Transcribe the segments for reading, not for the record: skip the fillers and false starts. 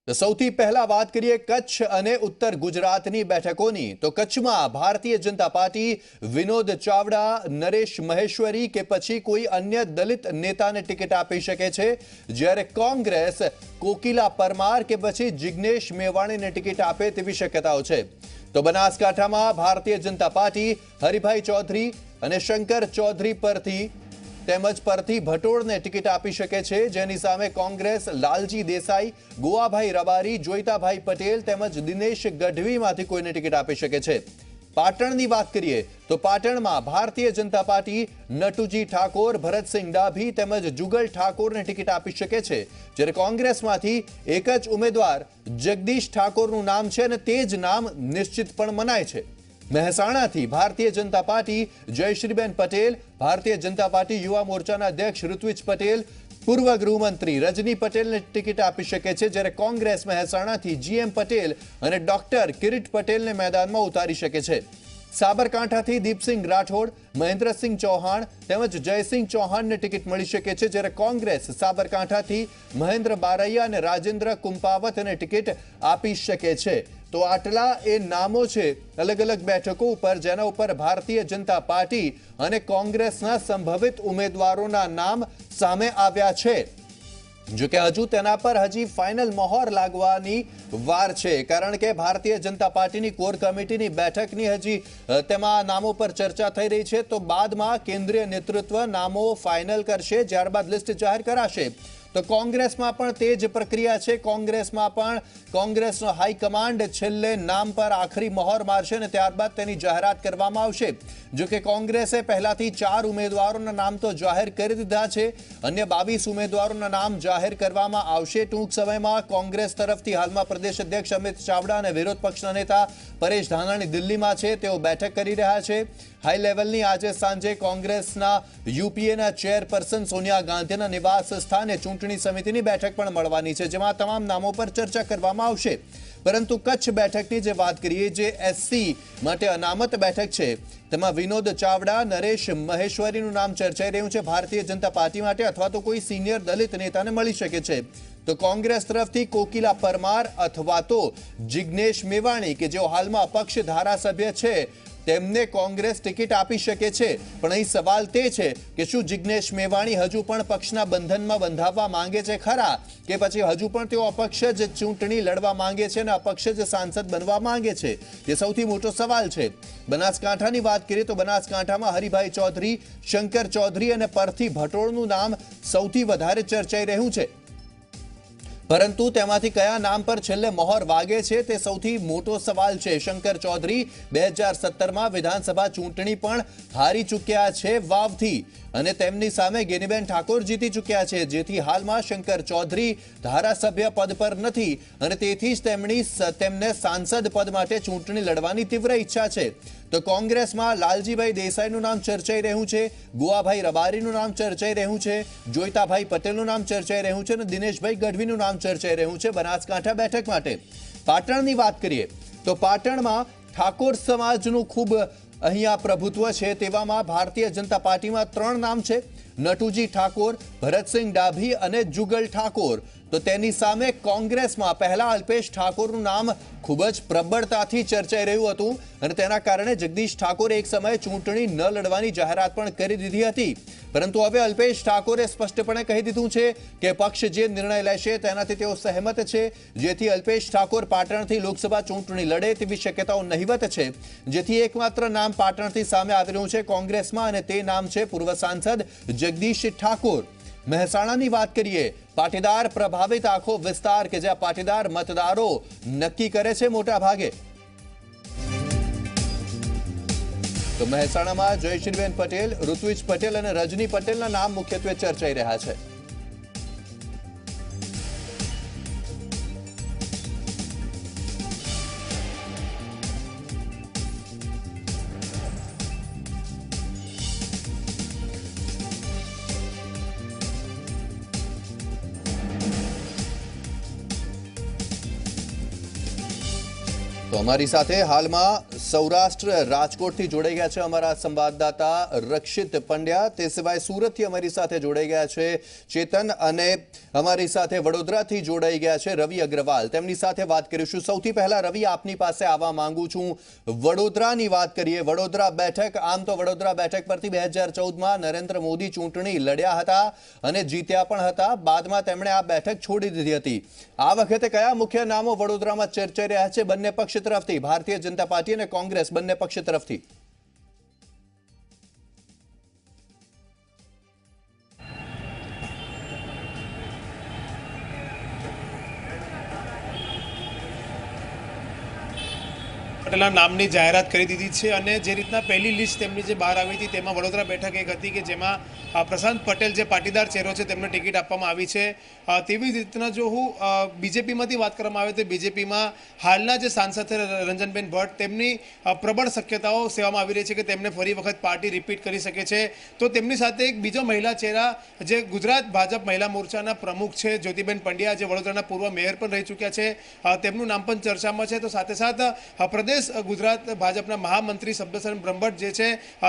તો સૌથી પહેલા વાત કરીએ કચ્છ અને ઉત્તર ગુજરાતની બેઠકોની તો કચ્છમાં ભારતીય જનતા પાર્ટી વિનોદ ચાવડા, નરેશ મહેશ્વરી કે પછી કોઈ અન્ય દલિત નેતાને ટિકિટ આપી શકે છે, જ્યારે કોંગ્રેસ કોકિલા પરમાર કે પછી જિગ્નેશ મેવાણીને ટિકિટ આપે તેવી શક્યતાઓ છે। તો બનાસકાંઠામાં ભારતીય જનતા પાર્ટી હરિભાઈ ચૌધરી અને શંકર ચૌધરી પરથી ભટોળને ટિકિટ આપી શકે છે, જેની સામે કોંગ્રેસ લાલજી દેસાઈ, ગુવાભાઈ રબારી, જોઈતાભાઈ પટેલ તેમજ દિનેશ ગઢવીમાંથી કોઈને ટિકિટ આપી શકે છે। પાટણની વાત કરીએ તો પાટણમાં ભારતીય જનતા પાર્ટી નટુજી ઠાકોર, ભરતસિંહ ડાભી તેમજ જુગલ ઠાકોરને ટિકિટ આપી શકે છે, જ્યારે કોંગ્રેસમાંથી એક જ ઉમેદવાર જગદીશ ઠાકોરનું નામ છે અને તે જ નામ નિશ્ચિત પણ મનાય છે। મહેસાણાથી ભારતીય જનતા પાર્ટી જયશ્રીબેન પટેલ, ભારતીય જનતા પાર્ટી યુવા મોરચાના અધ્યક્ષ ઋત્વિજ પટેલ, પૂર્વ ગૃહમંત્રી રજની પટેલને ટિકિટ આપી શકે છે, જ્યારે કોંગ્રેસ મહેસાણાથી જીએમ પટેલ અને ડોક્ટર કિરીટ પટેલને મેદાનમાં ઉતારી શકે છે। સાબરકાંઠાથી દીપસિંહ રાઠોડ, મહેન્દ્રસિંહ ચૌહાણ તેમજ જયસિંહ ચૌહાણને ટિકિટ મળી શકે છે, જ્યારે કોંગ્રેસ સાબરકાંઠાથી મહેન્દ્ર બારૈયા અને રાજેન્દ્ર કુંપાવતને ટિકિટ આપી શકે છે। તો આટલા એ નામો છે અલગ અલગ બેઠકો ઉપર જેના ઉપર ભારતીય જનતા પાર્ટી અને કોંગ્રેસના સંભવિત ઉમેદવારોના નામ સામે આવ્યા છે। જો કે હજુ તેના પર ફાઇનલ મહોર લાગવાની વાર છે, કારણ કે ભારતીય જનતા પાર્ટીની કોર કમિટીની બેઠકની તેમાં નામો પર ચર્ચા થઈ રહી છે। તો બાદમાં કેન્દ્રીય નેતૃત્વ નામો ફાઇનલ કરશે, ત્યારબાદ લિસ્ટ જાહેર કરાશે। તો કોંગ્રેસમાં પણ તે જ પ્રક્રિયા છે। કોંગ્રેસમાં પણ કોંગ્રેસનો હાઈકમાન્ડ છેલ્લે નામ પર આખરી મહોર મારશે અને ત્યારબાદ તેની જાહેરાત કરવામાં આવશે। જો કે કોંગ્રેસે પહેલાથી 4 ઉમેદવારોના નામ તો જાહેર કરી દીધા છે, અન્ય 22 ઉમેદવારોના નામ જાહેર કરવામાં આવશે ટૂંક સમયમાં। કોંગ્રેસ તરફથી હાલમાં પ્રદેશ અધ્યક્ષ અમિત ચાવડા અને વિરોધ પક્ષના નેતા પરેશ ધાનાણી દિલ્હીમાં છે, તેઓ બેઠક કરી રહ્યા છે। હાઈ લેવલની આજે સાંજે કોંગ્રેસના યુપીએના ચેરપર્સન સોનિયા ગાંધીના નિવાસ સ્થાને ચૂંટણી સમિતિની બેઠક પણ મળવાની છે, જેમાં તમામ નામો પર ચર્ચા કરવામાં આવશે। પરંતુ કચ્છ બેઠકની જે વાત કરીએ, જે એસસી માટે અનામત બેઠક છે, તેમાં વિનોદ ચાવડા, નરેશ મહેશ્વરીનું નામ ચર્ચાઈ રહ્યું છે ભારતીય જનતા પાર્ટી માટે, અથવા તો કોઈ સિનિયર દલિત નેતાને મળી શકે છે। તો કોંગ્રેસ તરફથી કોકિલા પરમાર અથવા તો જિગ્નેશ મેવાણી કે જેઓ હાલમાં અપક્ષ ધારાસભ્ય છે, તેમને કોંગ્રેસ ટિકિટ આપી શકે છે। પણ અહીં સવાલ તે છે કે શું જિગ્નેશ મેવાણી હજુ પણ પક્ષના બંધનમાં બંધાવવા માંગે છે ખરા, કે પછી હજુ પણ તેઓ અપક્ષ જ ચૂંટણી લડવા માંગે છે અને અપક્ષ જ સાંસદ બનવા માંગે છે, તે સૌથી મોટો સવાલ છે। બનાસકાંઠાની વાત કરીએ તો બનાસકાંઠામાં હરિભાઈ ચૌધરી, શંકર ચૌધરી અને પરથી ભટોળનું નામ સૌથી વધારે ચર્ચાઈ રહ્યું છે, પરંતુ તેમાંથી કયા નામ પર છેલ્લે મહોર વાગે છે તે સૌથી મોટો સવાલ છે। શંકર ચૌધરી 2017માં વિધાનસભા ચૂંટણી પણ હારી ચૂક્યા છે વાવથી, અને તેમની સામે ગેનીબેન ઠાકોર જીતી ચૂક્યા છે, જેથી હાલમાં શંકર ચૌધરી ધારાસભ્ય પદ પર નથી અને તેથી જ તેમને સાંસદ પદ માટે ચૂંટણી લડવાની તીવ્ર ઈચ્છા છે। તો કોંગ્રેસમાં લાલજીભાઈ દેસાઈનું નામ ચર્ચાઈ રહ્યું છે, ગુવાભાઈ રબારીનું નામ ચર્ચાઈ રહ્યું છે, જોઈતાભાઈ પટેલનું નામ ચર્ચાઈ રહ્યું છે અને દિનેશભાઈ ગઢવીનું નામ ચર્ચાઈ રહ્યું છે બનાસકાંઠા બેઠક માટે। પાટણની વાત કરીએ તો પાટણમાં ઠાકોર સમાજનું ખૂબ અહીંયા પ્રભુત્વ છે, તેવામાં ભારતીય જનતા પાર્ટીમાં 3 નામ છે, નટુજી ઠાકોર, ભરતસિંહ ડાભી અને જુગલ ઠાકોર। તો તેની સામે કોંગ્રેસમાં પહેલા અલ્પેશ ઠાકોરનું નામ ખૂબ જ પ્રબળતાથી ચર્ચાઈ રહ્યું હતું અને તેના કારણે જગદીશ ઠાકોરે એક સમયે ચૂંટણી ન લડવાની જાહેરાત પણ કરી દીધી હતી, પરંતુ હવે અલ્પેશ ઠાકોરે સ્પષ્ટપણે કહી દીધું છે કે પક્ષ જે નિર્ણય લેશે તેનાથી તેઓ સહેમત છે, જેથી અલ્પેશ ઠાકોર પાટણથી લોકસભા ચૂંટણી લડે તેવી શક્યતાઓ નહિવત છે। જેથી એકમાત્ર નામ પાટણથી સામે આવી રહ્યું છે કોંગ્રેસમાં, અને તે નામ છે પૂર્વ સાંસદ જગદીશ ઠાકોર। મહેસાણાની વાત કરીએ, પાટીદાર પ્રભાવિત આખો વિસ્તાર કે જ્યાં પાટીદાર મતદારો નક્કી કરે છે મોટા ભાગે, તો મહેસાણામાં જયશ્રીબેન પટેલ, ઋત્વિજ પટેલ અને રજની પટેલના નામ મુખ્યત્વે ચર્ચાઈ રહ્યા છે। તો અમારી સાથે હાલમાં સૌરાષ્ટ્ર રાજકોટથી જોડાઈ ગયા છે અમારા સંવાદદાતા રક્ષિત પંડ્યા, તે સિવાય સુરતથી અમારી સાથે જોડાઈ ગયા છે ચેતન, અને અમારી સાથે વડોદરાથી જોડાઈ ગયા છે રવિ અગ્રવાલ. તેમની સાથે વાત કરીશું. સૌથી પહેલા રવિ, આપની પાસે આવવા માંગુ છું. વડોદરાની વાત કરીએ. વડોદરા બેઠક, આમ તો વડોદરા બેઠક પરથી 2014માં નરેન્દ્ર મોદી ચૂંટણી લડ્યા હતા અને જીત્યા પણ હતા. બાદમાં તેમણે આ બેઠક છોડી દીધી હતી. આ વખતે કયા મુખ્ય નામો વડોદરામાં ચર્ચાઈ રહ્યા છે બંને પક્ષ તરફથી, ભારતીય જનતા પાર્ટી અને કોંગ્રેસ બંને પક્ષ તરફથી? પટેલના નામની જાહેરાત કરી દીધી છે અને જે રીતના પહેલી લિસ્ટ તેમની જે બહાર આવી હતી તેમાં વડોદરા બેઠક એક હતી કે જેમાં પ્રશાંત પટેલ જે પાટીદાર ચહેરો છે તેમને ટિકિટ આપવામાં આવી છે. તેવી જ રીતના જો હું બીજેપીમાંથી વાત કરવામાં આવે તો બીજેપીમાં હાલના જે સાંસદ છે રંજનબેન ભટ્ટ, તેમની પ્રબળ શક્યતાઓ સેવામાં આવી રહી છે કે તેમને ફરી વખત પાર્ટી રિપીટ કરી શકે છે. તો તેમની સાથે એક બીજો મહિલા ચહેરા જે ગુજરાત ભાજપ મહિલા મોરચાના પ્રમુખ છે જ્યોતિબેન પંડ્યા, જે વડોદરાના પૂર્વ મેયર પણ રહી ચૂક્યા છે, તેમનું નામ પણ ચર્ચામાં છે. તો સાથે સાથ પ્રદેશ ગુજરાત ભાજપના મહામંત્રી શબ્દસન બ્રહ્મભટ્ટ જે છે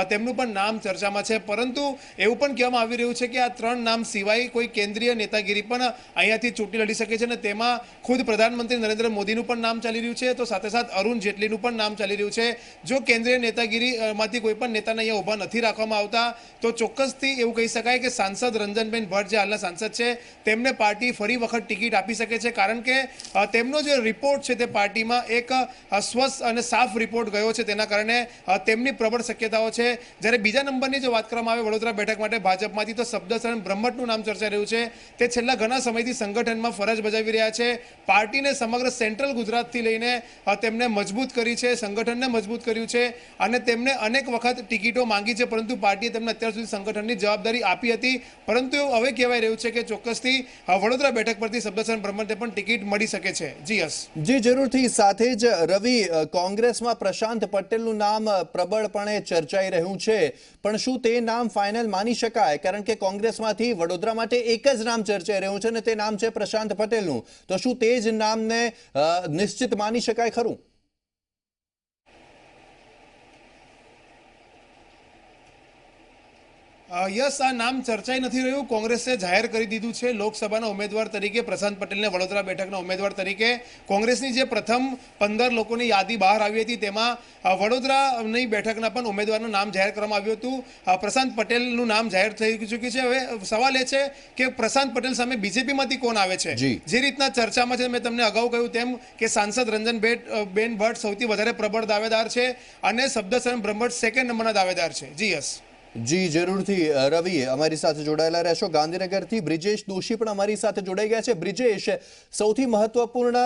તેમનું પણ નામ ચર્ચામાં છે. પરંતુ એવું પણ કહેવામાં આવી રહ્યું છે કે આ ત્રણ નામ સિવાય કોઈ કેન્દ્રીય નેતાગીરી પણ અહીંયાથી ચૂંટણી લડી શકે છે અને તેમાં ખુદ પ્રધાનમંત્રી નરેન્દ્ર મોદીનું પણ નામ ચાલી રહ્યું છે. તો સાથે સાથે અરુણ જેટલીનું પણ નામ ચાલી રહ્યું છે. જો કેન્દ્રીય નેતાગીરીમાંથી કોઈ પણ નેતાને અહીંયા ઊભા નથી રાખવામાં આવતા તો ચોક્કસથી એવું કહી શકાય કે સાંસદ રંજનબેન ભટ્ટ જે હાલના સાંસદ છે તેમને પાર્ટી ફરી વખત ટિકિટ આપી શકે છે, કારણ કે તેમનો જે રિપોર્ટ છે તે પાર્ટીમાં એક સ્વસ્થ અને સાફ રિપોર્ટ ગયો છે. તેના કારણે તેમની પ્રબળ શક્યતાઓ છે. જ્યારે બીજા નંબરની જો વાત કરવામાં આવે વડોદરા બેઠક માટે ભાજપમાંથી તો શબ્દસન બ્રહ્મભટ્ટનું નામ ચર્ચાઈ રહ્યું છે. તે છેલ્લા ઘણા સમયથી સંગઠનમાં ફરજ બજાવી રહ્યા છે. પાર્ટીને સમગ્ર સેન્ટ્રલ ગુજરાતથી લઈને તેમને મજબૂત કરી છે, સંગઠનને મજબૂત કર્યું છે અને તેમને અનેક વખત ટિકિટો માંગી છે, પરંતુ પાર્ટીએ તેમને અત્યાર સુધી સંગઠનની જવાબદારી આપી હતી. પરંતુ હવે કહેવાય રહ્યું છે કે ચોક્કસથી વડોદરા બેઠક પરથી શબ્દસન બ્રહ્મભટ્ટને પણ ટિકિટ મળી શકે છે. જી જરૂરથી. સાથે જ રવિ, કોંગ્રેસમાં પ્રશાંત પટેલનું નામ પ્રબળપણે ચર્ચાઈ રહ્યું છે, પણ શું તે નામ ફાઇનલ માની શકાય? કારણ કે કોંગ્રેસમાંથી વડોદરા માટે એક જ નામ ચર્ચાઈ રહ્યું છે અને તે નામ છે પ્રશાંત પટેલનું. તો શું તે જ નામને નિશ્ચિત માની શકાય ખરું? યસ, આ નામ ચર્ચાઈ નથી રહ્યું. કોંગ્રેસે જાહેર કરી દીધું છે લોકસભાના ઉમેદવાર તરીકે પ્રશાંત પટેલને વડોદરા બેઠકના ઉમેદવાર તરીકે. કોંગ્રેસની જે પ્રથમ 15 લોકોની યાદી બહાર આવી હતી તેમાં વડોદરાની બેઠકના પણ ઉમેદવારનું નામ જાહેર કરવામાં આવ્યું હતું. પ્રશાંત પટેલનું નામ જાહેર થઈ ચૂક્યું છે. હવે સવાલ એ છે કે પ્રશાંત પટેલ સામે બીજેપીમાંથી કોણ આવે છે? જે રીતના ચર્ચામાં છે, મેં તમને અગાઉ કહ્યું તેમ કે સાંસદ રંજનબેન ભટ્ટ સૌથી વધારે પ્રબળ દાવેદાર છે અને શબ્દસન બ્રહ્મભટ્ટ સેકન્ડ નંબરના દાવેદાર છે. જી જરૂરથી રવિ, અમારી સાથે જોડાયેલા રહેશો. ગાંધીનગરથી બ્રિજેશ દોશી પણ અમારી સાથે જોડાઈ ગયા છે. બ્રિજેશ, સૌથી મહત્વપૂર્ણ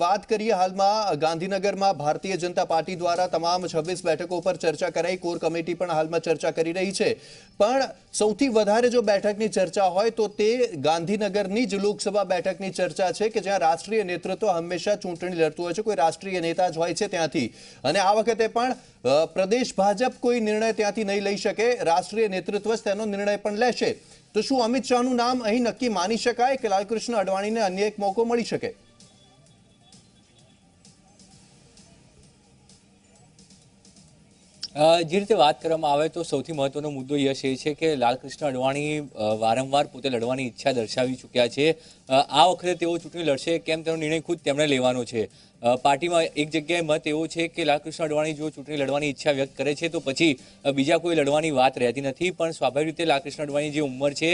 વાત કરીએ. હાલમાં ગાંધીનગરમાં ભારતીય જનતા પાર્ટી દ્વારા તમામ 26 બેઠકો પર ચર્ચા કરાઈ. કોર કમિટી પણ હાલમાં ચર્ચા કરી રહી છે. પણ સૌથી વધારે જો બેઠકની ચર્ચા હોય તો તે ગાંધીનગરની જ લોકસભા બેઠકની ચર્ચા છે કે જ્યાં રાષ્ટ્રીય નેતૃત્વ હંમેશા ચૂંટણી લડતું હોય છે. કોઈ રાષ્ટ્રીય નેતા જ હોય છે ત્યાંથી. અને આ વખતે પણ પ્રદેશ ભાજપ કોઈ નિર્ણય ત્યાંથી નહીં લઈ શકે, રાષ્ટ્રીય નેતૃત્વ જ તેનો નિર્ણય પણ લેશે. તો શું અમિત શાહનું નામ અહીં નક્કી માની શકાય કે લાલકૃષ્ણ અડવાણીને અન્ય એક મોકો મળી શકે? જે રીતે વાત કરવામાં આવે તો સૌથી મહત્વનો મુદ્દો એ છે કે લાલકૃષ્ણ અડવાણી વારંવાર પોતે લડવાની ઈચ્છા દર્શાવી ચૂક્યા છે. આ વખતે તેઓ ચૂંટણી લડશે કેમ તેનો નિર્ણય ખુદ તેમણે લેવાનો છે. પાર્ટીમાં એક જગ્યાએ મત એવો છે કે લાલકૃષ્ણ અડવાણી જો ચૂંટણી લડવાની ઈચ્છા વ્યક્ત કરે છે તો પછી બીજા કોઈ લડવાની વાત રહેતી નથી. પણ સ્વાભાવિક રીતે લાલકૃષ્ણ અડવાણી જે ઉંમર છે,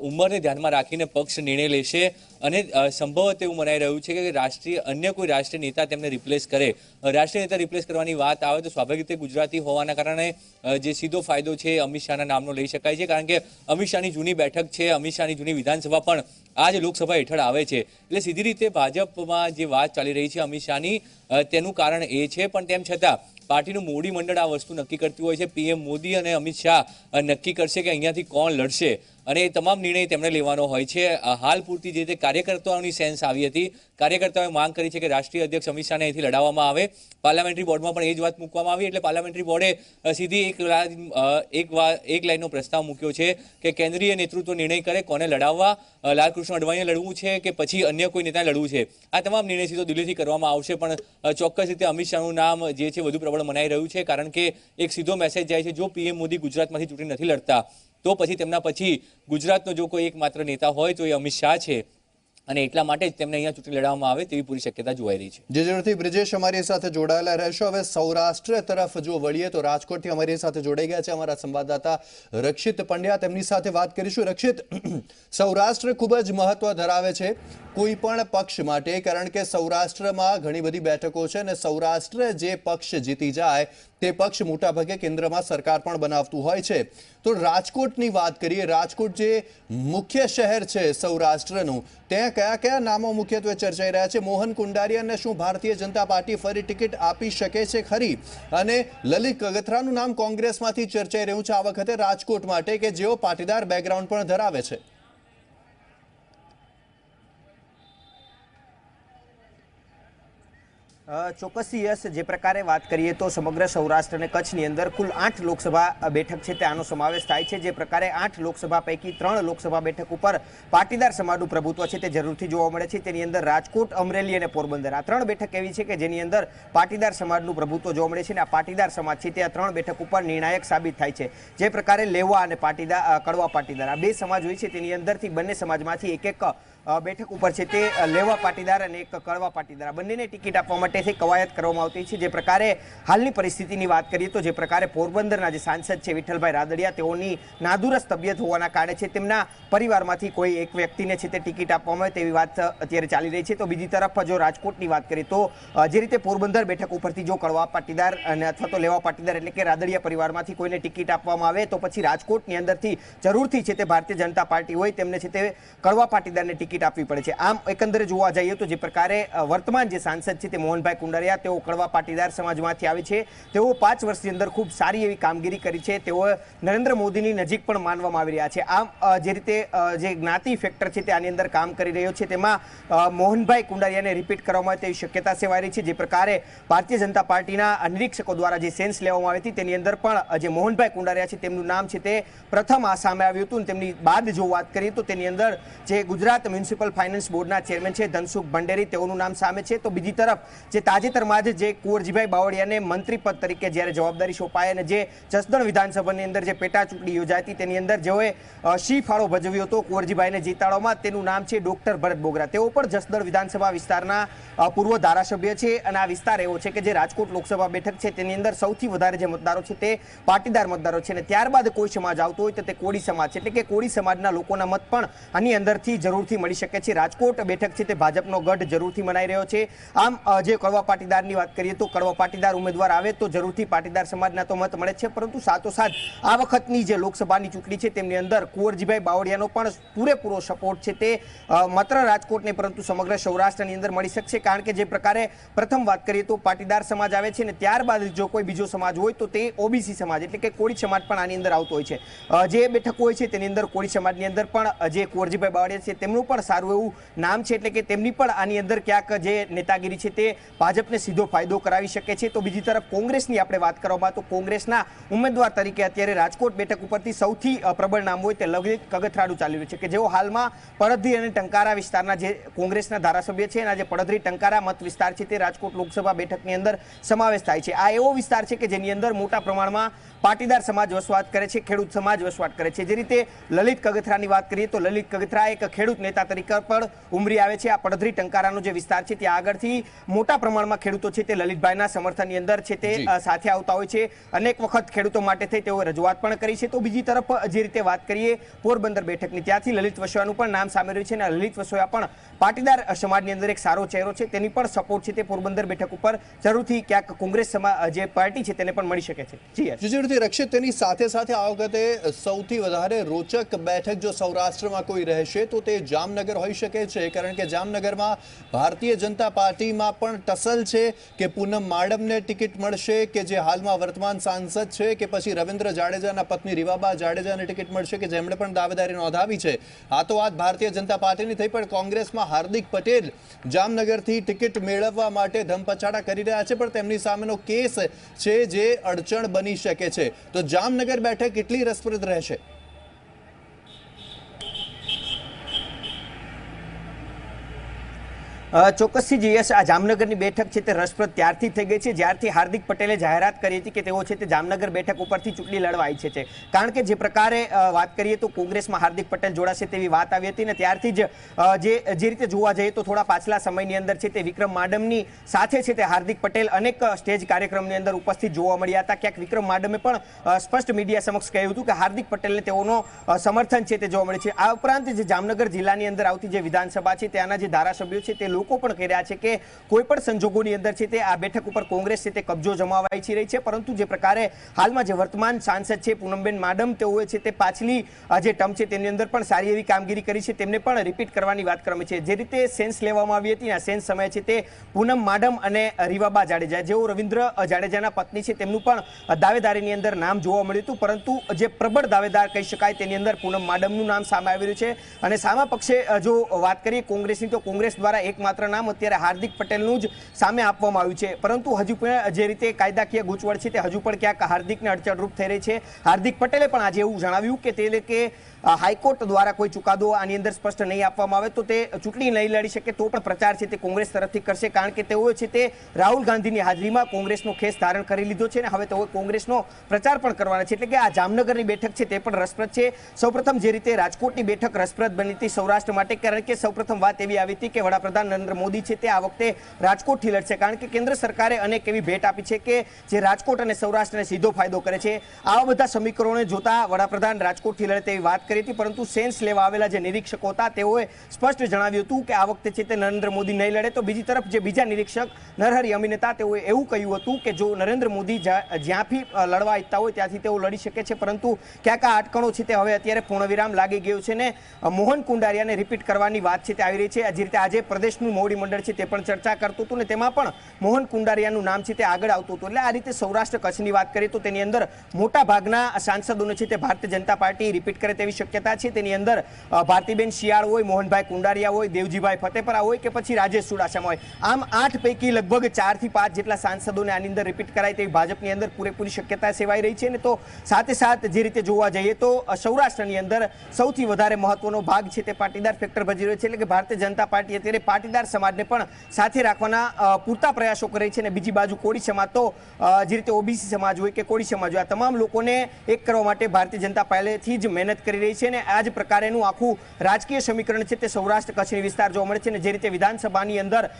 ઉંમરને ધ્યાનમાં રાખીને પક્ષ નિર્ણય લેશે અને સંભવત એવું મનાઈ રહ્યું છે કે અન્ય કોઈ રાષ્ટ્રીય નેતા તેમને રિપ્લેસ કરે. રાષ્ટ્રીય નેતા રિપ્લેસ કરવાની વાત આવે તો સ્વાભાવિક રીતે ગુજરાતી હોવાના કારણે જે સીધો ફાયદો છે અમિત શાહના નામનો લઈ શકાય છે, કારણ કે અમિત શાહની જૂની બેઠક છે, અમિત શાહની જૂની વિધાનસભા પણ આ જ લોકસભા હેઠળ આવે છે. એટલે સીધી રીતે ભાજપમાં જે વાત ચાલી રહી છે અમિત શાહની, તેનું કારણ એ છે. પણ તેમ છતાં પાર્ટીનું મોડી મંડળ આ વસ્તુ નક્કી કરતું હોય છે. પીએમ મોદી અને અમિત શાહ નક્કી કરશે કે અહીંયાથી કોણ લડશે. અને એ તમામ નિર્ણય તેમણે લેવાનો હોય છે. હાલ પૂરતી જે રીતે કાર્યકર્તાઓની સેન્સ આવી હતી, કાર્યકર્તાઓએ માંગ કરી છે કે રાષ્ટ્રીય અધ્યક્ષ અમિત શાહને અહીંથી લડાવવામાં આવે. પાર્લામેન્ટરી બોર્ડમાં પણ એ જ વાત મૂકવામાં આવી, એટલે પાર્લામેન્ટરી બોર્ડે સીધી એક લાઇનનો પ્રસ્તાવ મૂક્યો છે કે કેન્દ્રીય નેતૃત્વ નિર્ણય કરે કોને લડાવવા, લાલકૃષ્ણ અડવાણીને લડવું છે કે પછી અન્ય કોઈ નેતાને લડવું છે. આ તમામ નિર્ણય સીધો દિલ્હીથી કરવામાં આવશે, પણ ચોક્કસ રીતે અમિત શાહનું નામ જે છે વધુ પ્રબળ મનાઈ રહ્યું છે, કારણ કે એક સીધો મેસેજ જાય છે, જો પીએમ મોદી ગુજરાતમાંથી ચૂંટણી નથી લડતા તો પછી તેમના પછી ગુજરાતનો જો કોઈ એકમાત્ર નેતા હોય તો એ અમિત શાહ છે, અને એટલા માટે જ તેમને અહીંયા ચૂંટણી લડાવવામાં આવે તેવી પૂરી શક્યતા જોવાઈ રહી છે. જે જરૂરથી બ્રિજેશ અમારી સાથે જોડાયેલા રહેશો. હવે સૌરાષ્ટ્ર તરફ જો વળીએ તો રાજકોટથી અમારી સાથે જોડાઈ ગયા છે અમારા સંવાદદાતા રક્ષિત પંડ્યા, તેમની સાથે વાત કરીશું. રક્ષિત, સૌરાષ્ટ્ર ખૂબ જ મહત્વ ધરાવે છે કોઈ પણ પક્ષ માટે, કારણ કે સૌરાષ્ટ્રમાં ઘણી બધી બેઠકો છે અને સૌરાષ્ટ્ર જે પક્ષ જીતી જાય તે પક્ષ મોટાભાગે કેન્દ્રમાં સરકાર પણ બનાવતું હોય છે. તો રાજકોટની વાત કરીએ, રાજકોટ જે મુખ્ય શહેર છે સૌરાષ્ટ્રનું, ત્યાં કયા કયા નામો મુખ્યત્વે ચર્ચાઈ રહ્યા છે? મોહન કુંડારિયાને શું ભારતીય જનતા પાર્ટી ફરી ટિકિટ આપી શકે છે ખરી? અને લલિત કગથરાનું નામ કોંગ્રેસમાંથી ચર્ચાઈ રહ્યું છે આ વખતે રાજકોટ માટે, કે જેઓ પાટીદાર બેકગ્રાઉન્ડ પણ ધરાવે છે. ચોક્કસ યસ, જે પ્રકારે વાત કરીએ તો સમગ્ર સૌરાષ્ટ્ર અને કચ્છની અંદર કુલ 8 લોકસભા બેઠક છે તેનો સમાવેશ થાય છે. જે પ્રકારે 8 લોકસભા પૈકી 3 લોકસભા બેઠક ઉપર પાટીદાર સમાજનું પ્રભુત્વ છે તે જરૂરથી જોવા મળે છે. તેની અંદર રાજકોટ, અમરેલી અને પોરબંદર આ 3 બેઠક એવી છે કે જેની અંદર પાટીદાર સમાજનું પ્રભુત્વ જોવા મળે છે, અને આ પાટીદાર સમાજ છે તે આ 3 બેઠક ઉપર નિર્ણાયક સાબિત થાય છે. જે પ્રકારે લેવા અને કડવા પાટીદાર આ 2 સમાજ હોય છે, તેની અંદરથી બંને સમાજમાંથી એક બેઠક ઉપર છે તે લેવા પાટીદાર અને એક કડવા પાટીદાર બંનેને ટિકિટ આપવા માટેથી કવાયત કરવામાં આવતી છે. જે પ્રકારે હાલની પરિસ્થિતિની વાત કરીએ તો જે પ્રકારે પોરબંદરના જે સાંસદ છે વિઠ્ઠલભાઈ રાદડિયા, તેઓની નાદુરસ્ત તબિયત હોવાના કારણે છે તેમના પરિવારમાંથી કોઈ એક વ્યક્તિને છે તે ટિકિટ આપવામાં આવે તેવી વાત અત્યારે ચાલી રહી છે. તો બીજી તરફ જો રાજકોટની વાત કરીએ તો જે રીતે પોરબંદર બેઠક ઉપરથી જો કડવા પાટીદાર અને અથવા તો લેવા પાટીદાર એટલે કે રાદડિયા પરિવારમાંથી કોઈને ટિકિટ આપવામાં આવે તો પછી રાજકોટની અંદરથી જરૂરથી છે તે ભારતીય જનતા પાર્ટી હોય તેમને છે તે કડવા પાટીદારને ટિકિટ આપવી પડે છે. આમ એકંદરે જોવા જઈએ તો જે પ્રકારે વર્તમાન જે સાંસદ છે તે મોહનભાઈ કુંડારિયા, તેઓ કડવા પાટીદાર સમાજમાંથી આવે છે. તેઓ 5 વર્ષની અંદર ખૂબ સારી એવી કામગીરી કરી છે. તેઓ નરેન્દ્ર મોદીની નજીક પણ માનવામાં આવી રહ્યા છે. આમ જે રીતે જે જ્ઞાતિ ફેક્ટર છે તે આની અંદર કામ કરી રહ્યો છે, તેમાં મોહનભાઈ કુંડારિયાને રિપીટ કરવામાં આવે તેવી શક્યતા સેવાઈ રહી છે. જે પ્રકારે ભારતીય જનતા પાર્ટીના નિરીક્ષકો દ્વારા જે સેન્સ લેવામાં આવી હતી તેની અંદર પણ જે મોહનભાઈ કુંડારિયા છે તેમનું નામ છે તે પ્રથમ આ સામે આવ્યું હતું. તેમની બાદ જો વાત કરીએ તો તેની અંદર જે ગુજરાત મ્યુનિસિપલ ફાઇનાન્સ બોર્ડના ચેરમેન છે ધનસુખ ભંડેરી, તેઓનું નામ સામે છે. તો બીજી તરફ જે તાજેતરમાં જ જે કુંવરજીભાઈ બાવળિયાને મંત્રી પદ તરીકે જ્યારે જવાબદારી સોંપાઈ અને જે જસદણ વિધાનસભાની અંદર જે પેટા ચૂંટણી યોજાઈ હતી તેની અંદર જેઓએ સિંહ ફાળો ભજવ્યો હતો કુંવરજીભાઈને જીતાડવામાં, તેનું નામ છે ડોક્ટર ભરત બોગરા. તેઓ પણ જસદણ વિધાનસભા વિસ્તારના પૂર્વ ધારાસભ્ય છે, અને આ વિસ્તાર એવો છે કે જે રાજકોટ લોકસભા બેઠક છે તેની અંદર સૌથી વધારે જે મતદારો છે તે પાટીદાર મતદારો છે, અને ત્યારબાદ કોઈ સમાજ આવતો હોય તો તે કોળી સમાજ છે, એટલે કે કોળી સમાજના લોકોના મત પણ આની અંદરથી જરૂરથી મળી શકે છે. રાજકોટ બેઠક છે તે ભાજપનો ગઢ જરૂરથી મનાઈ રહ્યો છે. આમ જે કડવા પાટીદારની વાત કરીએ તો કડવા પાટીદાર ઉમેદવાર આવે તો જરૂરથી પાટીદાર સમાજના તો મત મળે છે, પરંતુ સાથોસાથ આ વખતની જે લોકસભાની ચૂંટણી છે તેમની અંદર કુંવરજીભાઈ બાવળિયાનો પણ પૂરેપૂરો સપોર્ટ છે તે માત્ર રાજકોટ નહીં પરંતુ સમગ્ર સૌરાષ્ટ્રની અંદર મળી શકશે. કારણ કે જે પ્રકારે પ્રથમ વાત કરીએ તો પાટીદાર સમાજ આવે છે, અને ત્યારબાદ જો કોઈ બીજો સમાજ હોય તો તે ઓબીસી સમાજ એટલે કે કોળી સમાજ પણ આની અંદર આવતો હોય છે. જે બેઠકો હોય છે તેની અંદર કોળી સમાજની અંદર પણ જે કુંવરજીભાઈ બાવળિયા છે તેમનું પણ સારું એવું નામ છે, એટલે કે તેમની પણ આની અંદર ક્યાંક જે નેતાગીરી છે તે ભાજપને સીધો ફાયદો કરાવી શકે છે. તો બીજી તરફ કોંગ્રેસની આપણે વાત કરવામાં તો કોંગ્રેસના ઉમેદવાર તરીકે અત્યારે રાજકોટ બેઠક ઉપરથી સૌથી પ્રબળ નામ હોય તે લલિત કગથરાનું ચાલી રહ્યું છે, કે જેઓ હાલમાં પડધરી અને ટંકારા વિસ્તારના જે કોંગ્રેસના ધારાસભ્ય છે અને જે પડધરી ટંકારા મત વિસ્તાર છે તે રાજકોટ લોકસભા બેઠકની અંદર સમાવેશ થાય છે. આ એવો વિસ્તાર છે કે જેની અંદર મોટા પ્રમાણમાં પાટીદાર સમાજ વસવાટ કરે છે, ખેડૂત સમાજ વસવાટ કરે છે. જે રીતે લલિત કગથરાની વાત કરીએ તો લલિત કગથરા એક ખેડૂત નેતા તરીકે પણ ઉમરી આવે છે. આ પડધરી ટંકારાનો જે વિસ્તાર છે ત્યાં આગળથી મોટા પ્રમાણમાં ખેડૂતો છે તે લલિતભાઈના સમર્થનની અંદર છે તે સાથે આવતા હોય છે. અનેક વખત ખેડૂતો માટે થઈ તેઓ રજૂઆત પણ કરી છે. તો બીજી તરફ જે રીતે વાત કરીએ પોરબંદર બેઠકની, ત્યાંથી લલિત વસોયાનું પણ નામ સામે રહ્યું છે, અને લલિત વસોયા પણ પાટીદાર સમાજની અંદર એક સારો ચહેરો છે, તેની પણ સપોર્ટ છે તે પોરબંદર બેઠક ઉપર જરૂરથી ક્યાંક કોંગ્રેસ જે પાર્ટી છે તેને પણ મળી શકે છે. જી રક્ષિત, તેની સાથે સાથે આ વખતે સૌથી વધારે રોચક બેઠક જો સૌરાષ્ટ્રમાં કોઈ રહેશે તો તે જામનગર જામનગર હોઈ શકે છે, કારણ કે જામનગરમાં ભારતીય જનતા પાર્ટીમાં પણ ટસલ છે કે પૂનમ માડમને ટિકિટ મળશે, કે જે હાલમાં વર્તમાન સાંસદ છે, કે પછી રવિન્દ્ર જાડેજાના પત્ની રીવાબા જાડેજાને ટિકિટ મળશે, કે જેમણે પણ દાવેદારી નોંધાવી છે. આ તો વાત ભારતીય જનતા પાર્ટીની થઈ, પણ કોંગ્રેસમાં હાર્દિક પટેલ જામનગરથી ટિકિટ મેળવવા માટે ધમપછાડા કરી રહ્યા છે, પણ તેમની સામેનો કેસ છે જે અડચણ બની શકે છે. તો જામનગર બેઠક કેટલી રસપ્રદ રહેશે? ચોક્કસથી જીએસ, આ જામનગરની બેઠક છે તે રસપ્રદ ત્યારથી થઈ ગઈ છે જ્યારથી હાર્દિક પટેલે જાહેરાત કરી હતી કે તેઓ છે તે જામનગર બેઠક ઉપરથી ચૂંટણી લડવા ઈચ્છે છે. કારણ કે જે પ્રકારે વાત કરીએ તો કોંગ્રેસમાં હાર્દિક પટેલ જોડાશે તેવી વાત આવી હતી, ને ત્યારથી જ જે રીતે જોવા જઈએ તો થોડા પાછલા સમયની અંદર છે તે વિક્રમ માડમની સાથે છે તે હાર્દિક પટેલ અનેક સ્ટેજ કાર્યક્રમની અંદર ઉપસ્થિત જોવા મળ્યા હતા. ક્યાંક વિક્રમ માડમે પણ સ્પષ્ટ મીડિયા સમક્ષ કહ્યું હતું કે હાર્દિક પટેલને તેઓનો સમર્થન છે તે જોવા મળે છે. આ ઉપરાંત જે જામનગર જિલ્લાની અંદર આવતી જે વિધાનસભા છે ત્યાંના જે ધારાસભ્યો છે તે લોકો પણ કહી રહ્યા છે કે કોઈ પણ સંજોગોની અંદર છે તે આ બેઠક ઉપર કોંગ્રેસ છે તે કબજો જમાવવા ઈચ્છી રહી છે, પરંતુ જે પ્રકારે હાલમાં જે વર્તમાન સાંસદ છે પૂનમબેન માડમ, તેઓએ છે તે પાછલી જે ટર્મ છે તેની અંદર પણ સારી એવી કામગીરી કરી છે, તેમને પણ રિપીટ કરવાની વાત કરવામાં છે. જે રીતે સેન્સ લેવામાં આવી હતી, આ સેન્સ સમયે છે તે પૂનમ માડમ અને રીવાબા જાડેજા, જેઓ રવિન્દ્ર જાડેજાના પત્ની છે, તેમનું પણ દાવેદારીની અંદર નામ જોવા મળ્યું હતું, પરંતુ જે પ્રબળ દાવેદાર કહી શકાય તેની અંદર પૂનમ માડમનું નામ સામે આવી રહ્યું છે. અને સામા પક્ષે જો વાત કરીએ કોંગ્રેસની, તો કોંગ્રેસ દ્વારા એકમાત્ર નામ અત્યારે હાર્દિક પટેલનું જ સામે આપવામાં આવ્યું છે, પરંતુ હજુ પણ જે રીતે કાયદાકીય ગૂંચવણ છે તે હજુ પણ ક્યાંક હાર્દિકને અડચણરૂપ થઈ રહી છે. હાર્દિક પટેલે પણ આજે એવું જણાવ્યું કે તે કે હાઈકોર્ટ દ્વારા કોઈ ચુકાદો આની અંદર સ્પષ્ટ નહીં આપવામાં આવે તો તે ચૂંટણી નહીં લડી શકે, તો પણ પ્રચાર છે તે કોંગ્રેસ તરફથી કરશે, કારણ કે તેઓ છે તે રાહુલ ગાંધીની હાજરીમાં કોંગ્રેસનો ખેસ ધારણ કરી લીધો છે અને હવે તેઓ કોંગ્રેસનો પ્રચાર પણ કરવાના છે. એટલે કે આ જામનગરની બેઠક છે તે પણ રસપ્રદ છે. સૌપ્રથમ જે રીતે રાજકોટની બેઠક રસપ્રદ બની હતી સૌરાષ્ટ્ર માટે, કારણ કે સૌપ્રથમ વાત એવી આવી હતી કે વડાપ્રધાન નરેન્દ્ર મોદી છે તે આ વખતે રાજકોટથી લડશે, કારણ કે કેન્દ્ર સરકારે અનેક એવી ભેટ આપી છે કે જે રાજકોટ અને સૌરાષ્ટ્રને સીધો ફાયદો કરે છે. આવા બધા સમીકરણોને જોતા વડાપ્રધાન રાજકોટથી લડે તેવી વાત કરી હતી, પરંતુ સેન્સ લેવા આવેલા જે નિરીક્ષકો હતા તેઓએ સ્પષ્ટ જણાવ્યું હતું કે આ વખતે છે તે નરેન્દ્ર મોદી નહીં લડે. તો બીજી તરફ જે બીજા નિરીક્ષક નરહરી અમીન હતા તેઓએ એવું કહ્યું હતું કે જો નરેન્દ્ર મોદી જ્યાંથી લડવા ઈચ્છતા હોય ત્યાંથી તેઓ લડી શકે છે, પરંતુ ક્યાંક આ અટકણો છે તે હવે અત્યારે પૂર્ણવિરામ લાગી ગયું છે ને મોહન કુંડારિયાને રિપીટ કરવાની વાત છે તે આવી રહી છે. જે રીતે આજે પ્રદેશનું મોવડી મંડળ છે તે પણ ચર્ચા કરતું હતું ને તેમાં પણ મોહન કુંડારિયાનું નામ છે તે આગળ આવતું હતું. એટલે આ રીતે સૌરાષ્ટ્ર કચ્છની વાત કરીએ તો તેની અંદર મોટા ભાગના સાંસદોને છે તે ભારતીય જનતા પાર્ટી રિપીટ કરે તેવી શક્યતા છે. તેની અંદર ભારતીબેન શિયાળ હોય, મોહનભાઈ કુંડારિયા હોય, દેવજીભાઈ ફતેપરા હોય કે પછી રાજેશ ચુડાસમા હોય, આમ 8 પૈકી લગભગ 4 થી 5 જેટલા સાંસદોને આની અંદર રિપીટ કરાય તેવી ભાજપની અંદર પૂરેપૂરી શક્યતા સેવાઈ રહી છે. ને તો સાથે સાથ જે રીતે જોવા જઈએ તો સૌરાષ્ટ્રની અંદર સૌથી વધારે મહત્વનો ભાગ છે તે પાટીદાર ફેક્ટર ભજી રહ્યો છે. એટલે કે ભારતીય જનતા પાર્ટી અત્યારે પાટીદાર સમાજને પણ સાથે રાખવાના પૂરતા પ્રયાસો કરે છે. અને બીજી બાજુ કોળી સમાજ, તો જે રીતે ઓબીસી સમાજ હોય કે કોળી સમાજ હોય, આ તમામ લોકોને એક કરવા માટે ભારતીય જનતા પહેલેથી જ મહેનત કરી રહી છે. અને આ જ પ્રકારેનું આખું રાજકીય સમીકરણ છે તે સૌરાષ્ટ્ર કચ્છની વિસ્તાર જોવા મળે છે. અને જે રીતે વિધાનસભાની અંદર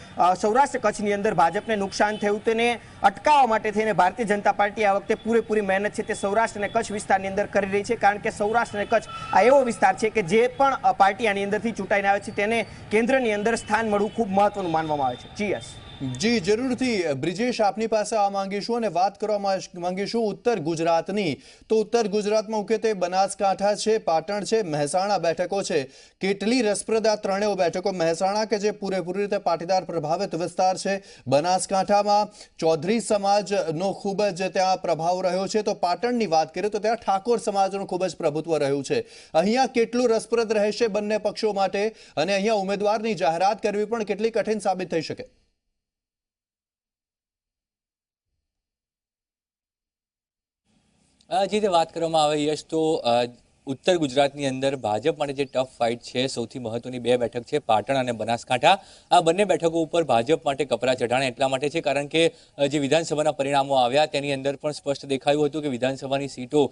સૌરાષ્ટ્ર કચ્છની અંદર ભાજપને નુકસાન થયું તેને અટકાવવા માટે થઈને ભારતીય જનતા પાર્ટી આ વખતે પૂરેપૂરી મહેનત છે તે સૌરાષ્ટ્ર અને કચ્છ વિસ્તારની અંદર કરી રહી છે, કારણ કે સૌરાષ્ટ્ર અને કચ્છ આ એવો વિસ્તાર છે કે જે પણ પાર્ટી આની અંદરથી ચૂંટાઈને આવે છે તેને કેન્દ્રની અંદર સ્થાન મળવું ખૂબ મહત્વનું માનવામાં આવે છે. જી જરૂરથી બ્રિજેશ, આપની પાસે આ માંગીશું અને વાત કરવા માંગીશું ઉત્તર ગુજરાતની. તો ઉત્તર ગુજરાતમાં મુખ્યત્વે બનાસકાંઠા છે, પાટણ છે, મહેસાણા બેઠકો છે. કેટલી રસપ્રદ આ ત્રણેય બેઠકો. મહેસાણા કે જે પૂરેપૂરી રીતે પાટીદાર પ્રભાવિત વિસ્તાર છે, બનાસકાંઠામાં ચૌધરી સમાજનો ખૂબ જ ત્યાં પ્રભાવ રહ્યો છે, તો પાટણની વાત કરીએ તો ત્યાં ઠાકોર સમાજનું ખૂબ જ પ્રભુત્વ રહ્યું છે. અહીંયા કેટલું રસપ્રદ રહેશે બંને પક્ષો માટે, અને અહીંયા ઉમેદવારની જાહેરાત કરવી પણ કેટલી કઠિન સાબિત થઈ શકે? જે રીતે વાત કરવામાં આવે યશ, તો ઉત્તર ગુજરાતની અંદર ભાજપ માટે જે ટફ ફાઇટ છે, સૌથી મહત્વની 2 બેઠક છે પાટણ અને બનાસકાંઠા. આ બંને બેઠકો ઉપર ભાજપ માટે કપરા ચઢાણ એટલા માટે છે કારણ કે જે વિધાનસભાના પરિણામો આવ્યા તેની અંદર પણ સ્પષ્ટ દેખાયું હતું કે વિધાનસભાની સીટો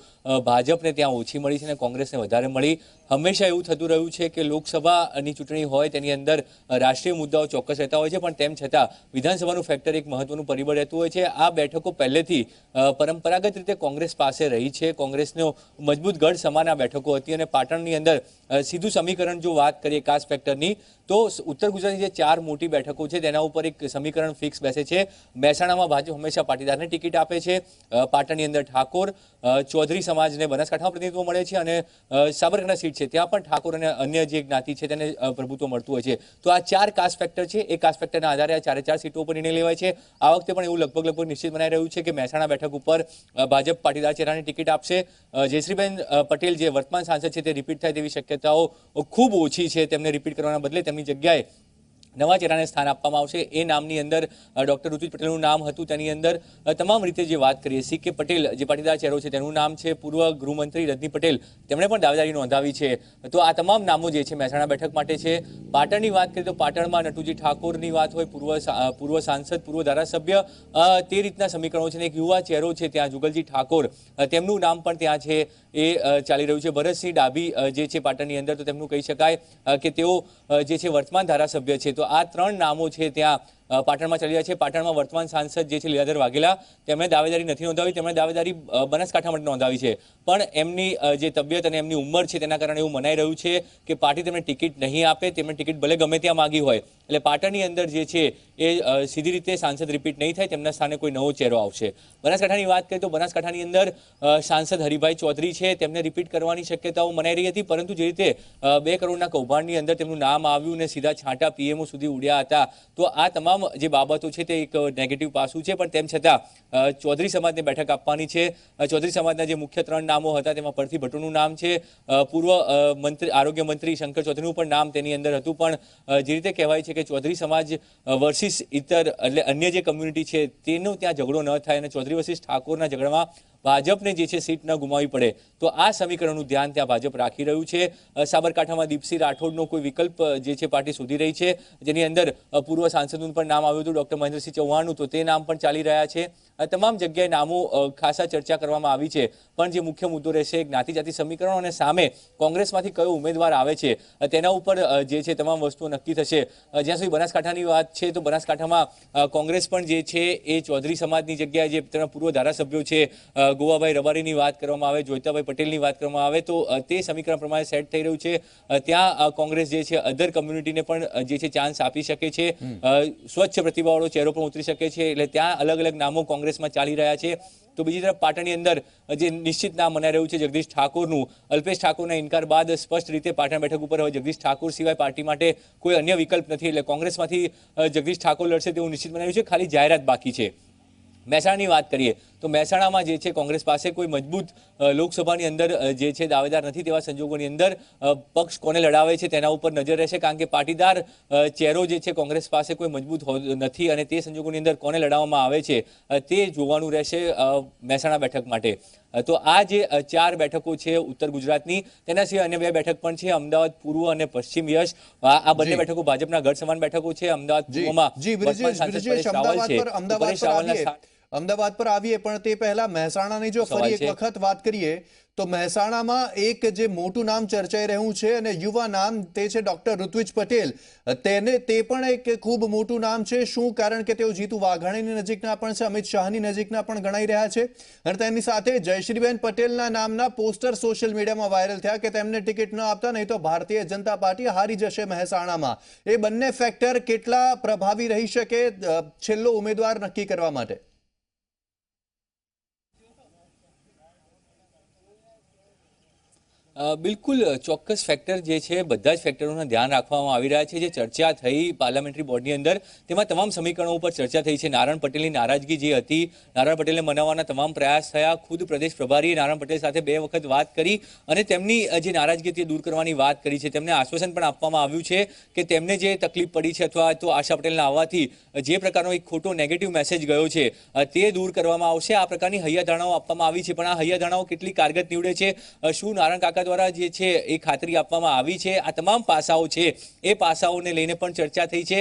ભાજપને ત્યાં ઓછી મળી છે અને કોંગ્રેસને વધારે મળી. હંમેશા એવું થતું રહ્યું છે કે લોકસભાની ચૂંટણી હોય તેની અંદર રાષ્ટ્રીય મુદ્દાઓ ચોક્કસ રહેતા હોય છે, પણ તેમ છતાં વિધાનસભાનું ફેક્ટર એક મહત્વનું પરિબળ રહેતું હોય છે. આ બેઠકો પહેલેથી પરંપરાગત રીતે કોંગ્રેસ પાસે રહી છે. કોંગ્રેસનો મજબૂત ગઢ સમાન આ બેઠકો હતી અને પાટણની અંદર સીધું સમીકરણ જો વાત કરીએ કાસ્ટ ફેક્ટરની તો ઉત્તર ગુજરાતની જે 4 મોટી બેઠકો છે તેના ઉપર એક સમીકરણ ફિક્સ બેસે છે. મહેસાણામાં ભાજપ હંમેશા પાટીદારને ટિકિટ આપે છે, પાટણની અંદર ઠાકોર ચૌધરી સમાજને બનાસકાંઠામાં પ્રતિનિધિત્વ મળે છે અને સાબરકાંઠા સીટ છે ત્યાં પણ ઠાકોર અને અન્ય જે જ્ઞાતિ છે તેને પ્રભુત્વ મળતું હોય છે. તો આ 4 કાસ્ટ ફેક્ટર છે. એ કાસ્ટ ફેક્ટરના આધારે આ 4 સીટો ઉપર નિર્ણય લેવાય છે. આ વખતે પણ એવું લગભગ નિશ્ચિત બનાવી રહ્યું છે કે મહેસાણા બેઠક ઉપર ભાજપ પાટીદાર ચહેરાની ટિકિટ આપશે. જયશ્રીબેન પટેલ જે વર્તમાન સાંસદ છે તે રિપીટ થાય તેવી શક્યતાઓ ખૂબ ઓછી છે. તેમને રિપીટ કરવાના બદલે તેમની જગ્યાએ નવા ચહેરાને સ્થાન આપવામાં આવશે. એ નામની અંદર ડોક્ટર ઋત્વિજ પટેલનું નામ હતું. તેની અંદર તમામ રીતે જે વાત કરીએ, સી.કે. પટેલ જે પાટીદાર ચહેરો છે તેનું નામ છે, પૂર્વ ગૃહમંત્રી રજની પટેલ તેમણે પણ દાવેદારી નોંધાવી છે. તો આ તમામ નામો જે છે મહેસાણા બેઠક માટે છે. પાટણની વાત કરીએ તો પાટણમાં નટુજી ઠાકોરની વાત હોય, પૂર્વ સાંસદ, પૂર્વ ધારાસભ્ય, તે રીતના સમીકરણો છે. એક યુવા ચહેરો છે ત્યાં જુગલજી ઠાકોર, તેમનું નામ પણ ત્યાં છે એ ચાલી રહ્યું છે. ભરતસિંહ ડાભી જે છે પાટણની અંદર, તો તેમનું કહી શકાય કે તેઓ જે છે વર્તમાન ધારાસભ્ય છે. તો આ 3 નામો છે ત્યાં પાટણમાં ચાલી રહ્યા છે. પાટણમાં વર્તમાન સાંસદ જે છે લીલાધર વાઘેલા, તેમણે દાવેદારી નથી નોંધાવી. તેમણે દાવેદારી બનાસકાંઠા માટે નોંધાવી છે, પણ એમની જે તબિયત અને એમની ઉંમર છે તેના કારણે એવું મનાઈ રહ્યું છે કે પાર્ટી તેમને ટિકિટ નહીં આપે. તેમને ટિકિટ ભલે ગમે ત્યાં માગી હોય. એટલે પાટણની અંદર જે છે એ સીધી રીતે સાંસદ રિપીટ નહીં થાય, તેમના સ્થાને કોઈ નવો ચહેરો આવશે. બનાસકાંઠાની વાત કરીએ તો બનાસકાંઠાની અંદર સાંસદ હરિભાઈ ચૌધરી છે, તેમને રિપીટ કરવાની શક્યતાઓ મનાઈ રહી હતી, પરંતુ જે રીતે 2 કરોડના કૌભાંડની અંદર તેમનું નામ આવ્યું ને સીધા છાંટા પીએમઓ સુધી ઉડ્યા હતા, તો આ તમામ જે બાબતો છે તે એક નેગેટિવ પાસું છે. પણ તેમ છતાં ચૌધરી સમાજને બેઠક આપવાની છે. ચૌધરી સમાજના જે મુખ્ય 3 નામો હતા તેમાં પરથી ભટ્ટોનું નામ છે, પૂર્વ આરોગ્ય મંત્રી શંકર ચૌધરીનું પણ નામ તેની અંદર હતું. પણ જે રીતે કહેવાય છે કે ચૌધરી સમાજ વર્સિસ ઇતર એટલે અન્ય જે કમ્યુનિટી છે તેનો ત્યાં ઝઘડો ન થાય અને ચૌધરી વર્સિસ ઠાકોરના ઝઘડામાં ભાજપને જે છે સીટ ન ગુમાવવી પડે, તો આ સમીકરણનું ધ્યાન ત્યાં ભાજપ રાખી રહ્યું છે. સાબરકાંઠામાં દીપસિંહ રાઠોડનો કોઈ વિકલ્પ જે છે પાર્ટી શોધી રહી છે, જેની અંદર પૂર્વ સાંસદનું પણ નામ આવ્યું હતું, ડોક્ટર મહેન્દ્રસિંહ ચૌહાણનું, તો તે નામ પણ ચાલી રહ્યા છે. તમામ જગ્યાએ નામો ખાસા ચર્ચા કરવામાં આવી છે. પણ જે મુખ્ય મુદ્દો રહેશે જ્ઞાતિ જાતિ સમીકરણો અને સામે કોંગ્રેસમાંથી કયો ઉમેદવાર આવે છે તેના ઉપર જે છે તમામ વસ્તુઓ નક્કી થશે. જ્યાં સુધી બનાસકાંઠાની વાત છે તો બનાસકાંઠામાં કોંગ્રેસ પણ જે છે એ ચૌધરી સમાજની જગ્યાએ જે તેના પૂર્વ ધારાસભ્યો છે, ગોવાભાઈ રબારીની વાત કરવામાં આવે, જોઈતાભાઈ પટેલની વાત કરવામાં આવે, તો તે સમીકરણ પ્રમાણે સેટ થઈ રહ્યું છે. ત્યાં કોંગ્રેસ જે છે અધર કમ્યુનિટીને પણ જે છે ચાન્સ આપી શકે છે, સ્વચ્છ પ્રતિભાવાળો ચહેરો પણ ઉતરી શકે છે. એટલે ત્યાં અલગ અલગ નામો કોંગ્રેસમાં ચાલી રહ્યા છે. તો બીજી તરફ પાટણની અંદર જે નિશ્ચિત નામ મનાઈ રહ્યું છે જગદીશ ઠાકોરનું, અલ્પેશ ઠાકોરના ઇનકાર બાદ સ્પષ્ટ રીતે પાટણ બેઠક ઉપર હવે જગદીશ ઠાકોર સિવાય પાર્ટી માટે કોઈ અન્ય વિકલ્પ નથી. એટલે કોંગ્રેસમાંથી જગદીશ ઠાકોર લડશે તેવું નિશ્ચિત મનાયું છે. ખાલી જાહેરાત બાકી છે. મહેસાણાની વાત કરીએ તો મહેસાણામાં જે છે કોંગ્રેસ પાસે કોઈ મજબૂત લોકસભાની અંદર જે છે દાવેદાર નથી. તેવા સંજોગોની અંદર પક્ષ કોને લડાવે છે તેના ઉપર નજર રહેશે, કારણ કે પાટીદાર ચહેરો જે છે કોંગ્રેસ પાસે કોઈ મજબૂત નથી અને તે સંજોગોની અંદર કોને લડાવવામાં આવે છે તે જોવાનું રહેશે મહેસાણા બેઠક માટે. તો આ જે 4 બેઠકો છે ઉત્તર ગુજરાતની, તેના સિવાય અન્ય 2 બેઠક પણ છે, અમદાવાદ પૂર્વ અને પશ્ચિમ યશ. આ બંને બેઠકો ભાજપના ગઢ સમાન બેઠકો છે. અમદાવાદ પૂર્વમાં અમદાવાદ પર આવીએ, પણ તે પહેલા મહેસાણાની જો ફરી એક વખત વાત કરીએ તો મહેસાણામાં એક જે મોટું નામ ચર્ચાઈ રહ્યું છે અને યુવા નામ તે છે ડોક્ટર ઋત્વિજ પટેલ. તે પણ એક ખૂબ મોટું નામ છે. શું? કારણ કે તેઓ જીતુ વાઘાણીની નજીકના પણ છે, અમિત શાહની નજીકના પણ ગણાઈ રહ્યા છે. અને તેની સાથે જયશ્રીબેન પટેલના નામના પોસ્ટર સોશિયલ મીડિયામાં વાયરલ થયા કે તેમને ટિકિટ ન આપતા નહીં તો ભારતીય જનતા પાર્ટી હારી જશે મહેસાણામાં. એ બંને ફેક્ટર કેટલા પ્રભાવી રહી શકે છેલ્લો ઉમેદવાર નક્કી કરવા માટે? બિલકુલ ચોક્કસ ફેક્ટર જે છે બધા જ ફેક્ટરોને ધ્યાન રાખવામાં આવી રહ્યા છે. જે ચર્ચા થઈ પાર્લામેન્ટરી બોર્ડની અંદર તેમાં તમામ સમીકરણો ઉપર ચર્ચા થઈ છે. નારાયણ પટેલની નારાજગી જે હતી, નારાયણ પટેલને મનાવવાના તમામ પ્રયાસ થયા. ખુદ પ્રદેશ પ્રભારીએ નારાયણ પટેલ સાથે 2 વખત વાત કરી અને તેમની જે નારાજગી તે દૂર કરવાની વાત કરી છે. તેમને આશ્વાસન પણ આપવામાં આવ્યું છે કે તેમને જે તકલીફ પડી છે અથવા તો આશા પટેલના આવવાથી જે પ્રકારનો એક ખોટો નેગેટિવ મેસેજ ગયો છે તે દૂર કરવામાં આવશે. આ પ્રકારની હૈયાધારણાઓ આપવામાં આવી છે. પણ આ હૈયાધારણાઓ કેટલી કારગત નીવડે છે, શું નારાયણ કાકા દ્વારા જે છે એ ખાતરી આપવામાં આવી છે, આ તમામ પાસાઓ છે એ પાસાઓને લઈને પણ ચર્ચા થઈ છે.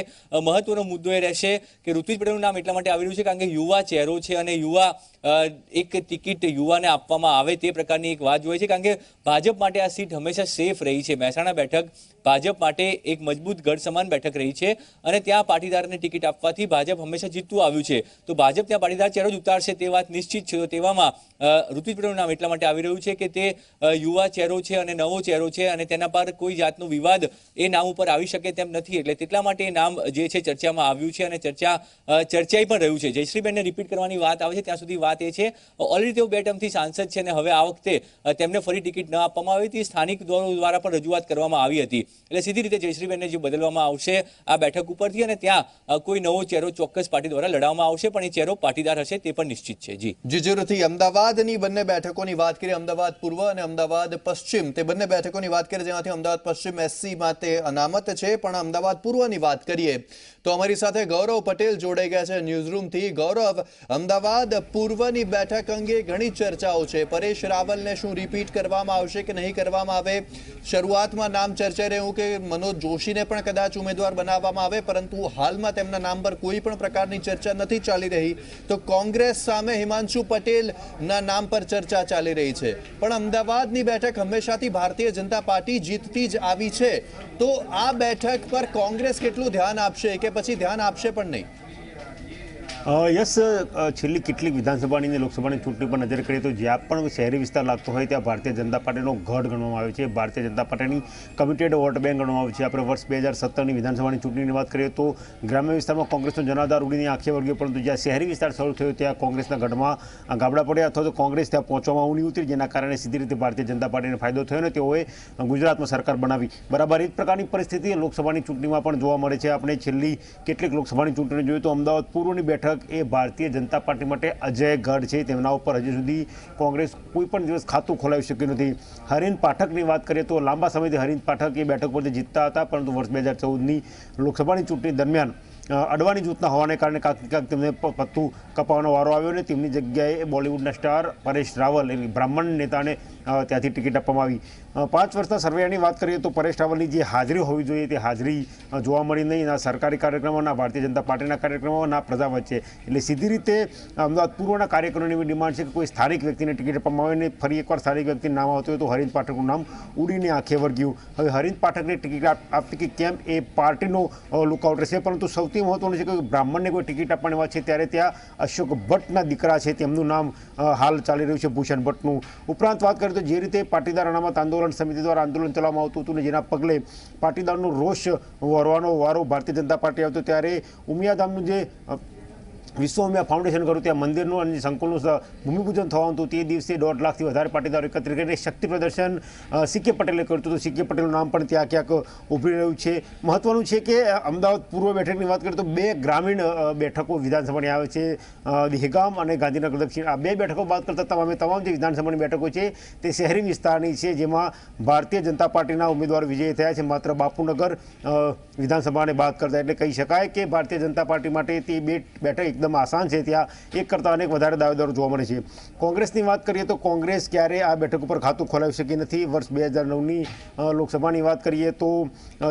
મહત્વનો મુદ્દો એ રહેશે કે ઋત્વિજ પટેલનું નામ એટલા માટે આવી રહ્યું છે કારણ કે યુવા ચહેરો છે અને યુવા એક ટિકિટ યુવાને આપવામાં આવે તે પ્રકારની એક વાત જોઈએ છે. કારણ કે ભાજપ માટે આ સીટ હંમેશા સેફ રહી છે. મહેસાણા બેઠક ભાજપ માટે એક મજબૂત ગઢ સમાન બેઠક રહી છે અને ત્યાં પાટીદારને ટિકિટ આપવાથી ભાજપ હંમેશા જીતતું આવ્યું છે. તો ભાજપ ત્યાં પાટીદાર ચહેરો જ ઉતારશે તે વાત નિશ્ચિત છે. તો તેવામાં ઋત્વિજ પટેલનું નામ એટલા માટે આવી રહ્યું છે કે તે યુવા ચહેરો છે અને નવો ચહેરો છે અને તેના પર કોઈ જાતનો વિવાદ એ નામ ઉપર આવી શકે તેમ નથી. એટલે તેટલા માટે એ નામ જે છે ચર્ચામાં આવ્યું છે અને ચર્ચાઈ પણ રહ્યું છે. જયશ્રીબેનને રિપીટ કરવાની વાત આવે છે ત્યાં સુધી વાત એ છે ઓલરેડી તેઓ 2 ટર્મથી સાંસદ છે અને હવે આ વખતે તેમને ફરી ટિકિટ ન આપવામાં આવી હતી. સ્થાનિક દ્વારા પણ રજૂઆત કરવામાં આવી હતી. એટલે સીધી રીતે જયશ્રીબેનને જે બદલવામાં આવશે આ બેઠક ઉપરથી અને ત્યાં કોઈ નવો ચહેરો ચોક્કસ પાર્ટી દ્વારા લડાવવામાં આવશે પણ એ ચહેરો પાટીદાર હશે તે પણ નિશ્ચિત છે. જી જરૂરથી અમદાવાદની બંને બેઠકોની વાત કરીએ, અમદાવાદ પૂર્વ અને અમદાવાદ પશ્ચિમ, તે બંને બેઠકોની વાત કરીએ જેમાંથી અમદાવાદ પશ્ચિમ એસસી માટે અનામત છે. પણ અમદાવાદ પૂર્વની વાત કરીએ તો અમારી સાથે ગૌરવ પટેલ જોડાઈ ગયા છે ન્યૂઝરૂમથી. ગૌરવ, અમદાવાદ પૂર્વની બેઠક અંગે ઘણી ચર્ચાઓ છે. પરેશ રાવલને શું રિપીટ કરવામાં આવશે કે નહીં કરવામાં આવે? શરૂઆતમાં નામ ચર્ચાઈ રહ્યું કે મનોજ જોશીને પણ કદાચ ઉમેદવાર બનાવવામાં આવે, પરંતુ હાલમાં તેમના નામ પર કોઈ પણ પ્રકારની ચર્ચા નથી ચાલી રહી. તો કોંગ્રેસ સામે હિમાંશુ પટેલના નામ પર ચર્ચા ચાલી રહી છે. પણ અમદાવાદની બેઠક હંમેશાથી ભારતીય જનતા પાર્ટી જીતતી જ આવી છે. તો આ બેઠક પર કોંગ્રેસ કેટલું ધ્યાન આપશે કે પછી ધ્યાન આપશે પણ નહીં? યસ, છેલ્લી કેટલીક વિધાનસભાની અને લોકસભાની ચૂંટણી પર નજર કરીએ તો જ્યાં પણ શહેરી વિસ્તાર લાગતો હોય ત્યાં ભારતીય જનતા પાર્ટીનો ગઢ ગણવામાં આવે છે. ભારતીય જનતા પાર્ટીની કમિટેડ વોટ બેંક ગણવામાં આવે છે. આપણે વર્ષ 2017ની વિધાનસભાની ચૂંટણીની વાત કરીએ તો ગ્રામ્ય વિસ્તારમાં કોંગ્રેસનો જનાધાર ઉડીને આંખે વળગ્યો, પરંતુ જ્યાં શહેરી વિસ્તાર શરૂ થયો ત્યાં કોંગ્રેસના ગઢમાં ગાબડા પડ્યા અથવા તો કોંગ્રેસ ત્યાં પહોંચવામાં ઊની ઉતરી, જેના કારણે સીધી રીતે ભારતીય જનતા પાર્ટીને ફાયદો થયો અને તેઓએ ગુજરાતમાં સરકાર બનાવી. બરાબર એ જ પ્રકારની પરિસ્થિતિ લોકસભાની ચૂંટણીમાં પણ જોવા મળે છે. આપણે છેલ્લી કેટલીક લોકસભાની ચૂંટણી જોઈએ તો અમદાવાદ પૂર્વની બેઠક એ ભારતીય જનતા પાર્ટી માટે અજય ગઢ છે. તેમના ઉપર હજી સુધી કોંગ્રેસ કોઈ પણ દિવસ ખાતું ખોલાવી શક્યું નથી. હરીન પાઠકની વાત કરીએ તો લાંબા સમયથી હરીન પાઠક એ બેઠક પરથી જીતતા હતા, પરંતુ વર્ષ 2014ની લોકસભાની ચૂંટણી દરમિયાન અડવાણી જૂથના હોવાને કારણે કાંક તેમને પત્તું કપાવવાનો વારો આવ્યો અને તેમની જગ્યાએ બોલિવૂડના સ્ટાર પરેશ રાવલ એ બ્રાહ્મણ નેતાને ત્યાંથી ટિકિટ આપવામાં આવી. 5 વર્ષના સર્વેની વાત કરીએ તો પરેશ રાવલની જે હાજરી હોવી જોઈએ તે હાજરી જોવા મળી નહીં. ના સરકારી કાર્યક્રમો, ના ભારતીય જનતા પાર્ટીના કાર્યક્રમો, ના પ્રજા વચ્ચે. એટલે સીધી રીતે અમદાવાદ પૂર્વના કાર્યકરોની એવી ડિમાન્ડ છે કે કોઈ સ્થાનિક વ્યક્તિને ટિકિટ આપવામાં આવે ને ફરી એકવાર સ્થાનિક વ્યક્તિનું નામ આવતું હોય તો હરીન પાઠકનું નામ ઉડીને આંખે વળગ્યું. હવે હરીન પાઠકને ટિકિટ આપતી કે કેમ એ પાર્ટીનો લુકઆઉટ રહેશે, પરંતુ સૌથી મહત્વનું છે કે બ્રાહ્મણને કોઈ ટિકિટ આપવાની વાત છે ત્યારે ત્યાં અશોક ભટ્ટના દીકરા છે તેમનું નામ હાલ ચાલી રહ્યું છે, ભૂષણ ભટ્ટનું. ઉપરાંત વાત કરીએ તો જે રીતે પાટીદાર અનામત આંદોલન સમિતિ દ્વારા આંદોલન ચલાવવામાં આવતું હતું ને જેના પગલે પાટીદારનો રોષ વરવાનો વારો ભારતીય જનતા પાર્ટી આવતો, ત્યારે ઉમિયાધામનું જે વિશ્વ ઉમિયા ફાઉન્ડેશન કર્યું ત્યાં મંદિરનું અને સંકુલનું ભૂમિપૂજન થવાનું હતું. તે દિવસે 1.5 લાખથી વધારે પાટીદારો એકત્રિત કરીને શક્તિ પ્રદર્શન સીકે પટેલે કર્યું હતું. તો સીકે પટેલનું નામ પણ ત્યાં ક્યાંક ઉભરી રહ્યું છે. મહત્વનું છે કે અમદાવાદ પૂર્વ બેઠકની વાત કરીએ તો 2 ગ્રામીણ બેઠકો વિધાનસભાની આવે છે, દહેગામ અને ગાંધીનગર દક્ષિણ. આ 2 બેઠકો બાદ કરતાં તમામ જે વિધાનસભાની બેઠકો છે તે શહેરી વિસ્તારની છે, જેમાં ભારતીય જનતા પાર્ટીના ઉમેદવાર વિજયી થયા છે માત્ર બાપુનગર વિધાનસભાને બાદ કરતા. એટલે કહી શકાય કે ભારતીય જનતા પાર્ટી માટે તે 2 બેઠક એકદમ આસાન છે. ત્યાં એક કરતાં અનેક વધારે દાવેદારો જોવા મળે છે. કોંગ્રેસની વાત કરીએ તો કોંગ્રેસ ક્યારે આ બેઠક ઉપર ખાતું ખોલાવી શકી નથી. વર્ષ 2009ની લોકસભાની વાત કરીએ તો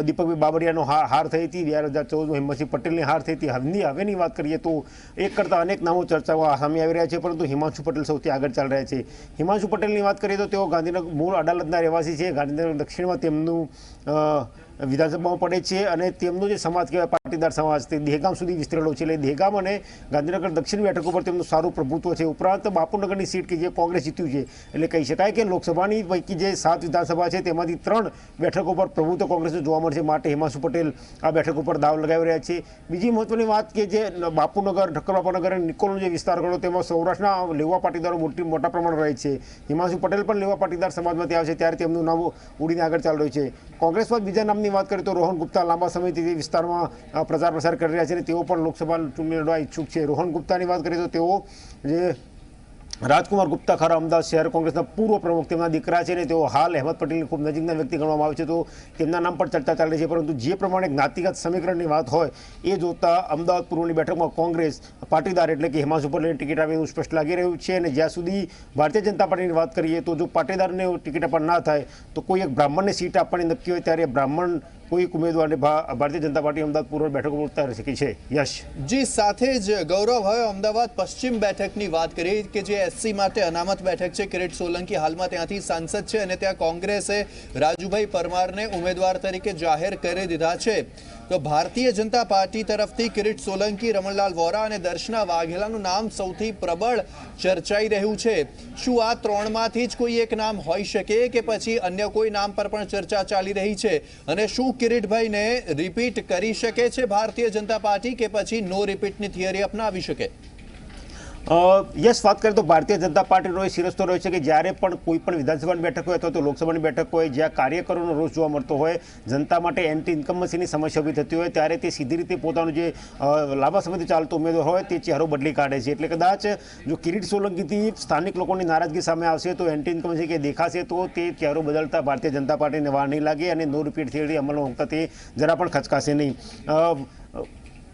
દીપકભાઈ બાબરિયાનો હાર થઈ હતી, 2014માં હિંમતસિંહ પટેલની હાર થઈ હતી. હવેની વાત કરીએ તો એક કરતાં અનેક નામો ચર્ચામાં સામે આવી રહ્યા છે, પરંતુ હિમાંશુ પટેલ સૌથી આગળ ચાલી રહ્યા છે. હિમાંશુ પટેલની વાત કરીએ તો તેઓ ગાંધીનગર મૂળ અડાલતના રહેવાસી છે. ગાંધીનગર દક્ષિણમાં તેમનું વિધાનસભામાં પડે છે અને તેમનો જે સમાજ કહેવાય પાટીદાર સમાજ તે દહેગામ સુધી વિસ્તરેલો છે. એટલે દહેગામ અને ગાંધીનગર દક્ષિણ બેઠક ઉપર તેમનું સારું પ્રભુત્વ છે. ઉપરાંત બાપુનગરની સીટ કે જે કોંગ્રેસ જીત્યું છે, એટલે કહી શકાય કે લોકસભાની પૈકી જે 7 વિધાનસભા છે તેમાંથી 3 બેઠકો પર પ્રભુત્વ કોંગ્રેસનું જોવા મળશે. માટે હિમાંશુ પટેલ આ બેઠક ઉપર દાવ લગાવી રહ્યા છે. બીજી મહત્વની વાત કે જે બાપુનગર, ઠક્કરબાપાનગર અને નિકોલનો જે વિસ્તાર ગણો તેમાં સૌરાષ્ટ્રના લેવા પાટીદારો મોટા પ્રમાણમાં રહે છે. હિમાંશુ પટેલ પણ લેવા પાટીદાર સમાજમાંથી આવે છે, ત્યારે તેમનું નામ ઉડીને આગળ ચાલી રહ્યું છે. કોંગ્રેસ બાદ બીજા નામની વાત કરીએ તો રોહન ગુપ્તા લાંબા સમયથી વિસ્તારમાં પ્રચાર પ્રસાર કરી રહ્યા છે અને તેઓ પણ લોકસભા ચૂંટણી લડવા ઈચ્છુક છે. રોહન ગુપ્તાની વાત કરીએ તો તેઓ જે રાજકુમાર ગુપ્તા ખરા અમદાવાદ શહેર કોંગ્રેસના પૂર્વ પ્રમુખ તેમના દીકરા છે અને તેઓ હાલ અહેમદ પટેલની ખૂબ નજીકના વ્યક્તિ ગણવામાં આવે છે. તો તેમના નામ પર ચર્ચા ચાલી રહી છે, પરંતુ જે પ્રમાણે જ્ઞાતિગત સમીકરણની વાત હોય એ જોતા અમદાવાદ પૂર્વની બેઠકમાં કોંગ્રેસ પાટીદાર એટલે કે હિમાંશુ પટેલની ટિકિટ આવે એવું સ્પષ્ટ લાગી રહ્યું છે. અને જ્યાં સુધી ભારતીય જનતા પાર્ટીની વાત કરીએ તો જો પાટીદારને ટિકિટ આપવા ના થાય તો કોઈ એક બ્રાહ્મણને સીટ આપવાની નક્કી હોય ત્યારે બ્રાહ્મણ કોઈ ઉમેદવારને ભારતીય જનતા પાર્ટી અમદાવાદ પૂર્વ બેઠકો પર ઉતારી શકી છે. યશ. જી, સાથે જ ગૌરવ, હવે અમદાવાદ પશ્ચિમ બેઠકની વાત કરીએ કે જે એસસી માટે અનામત બેઠક છે. કિરીટ સોલંકી હાલમાં ત્યાંથી સાંસદ છે અને ત્યાં કોંગ્રેસે રાજુભાઈ પરમારને ઉમેદવાર તરીકે જાહેર કરી દીધા છે. તો ભારતીય જનતા પાર્ટી તરફથી કિરીટ સોલંકી, રમણલાલ વોરા અને દર્શના વાઘેલાનું નામ સૌથી પ્રબળ ચર્ચાઈ રહ્યું છે. શું આ ત્રણમાંથી જ કોઈ એક નામ હોઈ શકે કે પછી અન્ય કોઈ નામ પર પણ ચર્ચા ચાલી રહી છે? અને શું કિરીટભાઈને રિપીટ કરી શકે છે ભારતીય જનતા પાર્ટી કે પછી નો રિપીટની થિયરી અપનાવી શકે? યસ, વાત કરીએ તો ભારતીય જનતા પાર્ટીનો એ શિરસ્તો રહ્યો છે કે જ્યારે પણ કોઈ પણ વિધાનસભાની બેઠક હોય અથવા તો લોકસભાની બેઠક હોય, જ્યાં કાર્યકરોનો રોષ જોવા મળતો હોય, જનતા માટે એન્ટી ઇન્કમન્સીની સમસ્યા ઊભી થતી હોય, ત્યારે તે સીધી રીતે પોતાનું જે લાંબા સમયથી ચાલતો ઉમેદવાર હોય તે ચહેરો બદલી કાઢે છે. એટલે કદાચ જો કિરીટ સોલંકીથી સ્થાનિક લોકોની નારાજગી સામે આવશે તો એન્ટી ઇન્કમન્સી કે દેખાશે તો તે ચહેરો બદલતા ભારતીય જનતા પાર્ટીને વાર નહીં લાગે અને નો રિપીટ થિયરી અમલમાં મૂકતા તે જરા પણ ખચકાશે નહીં.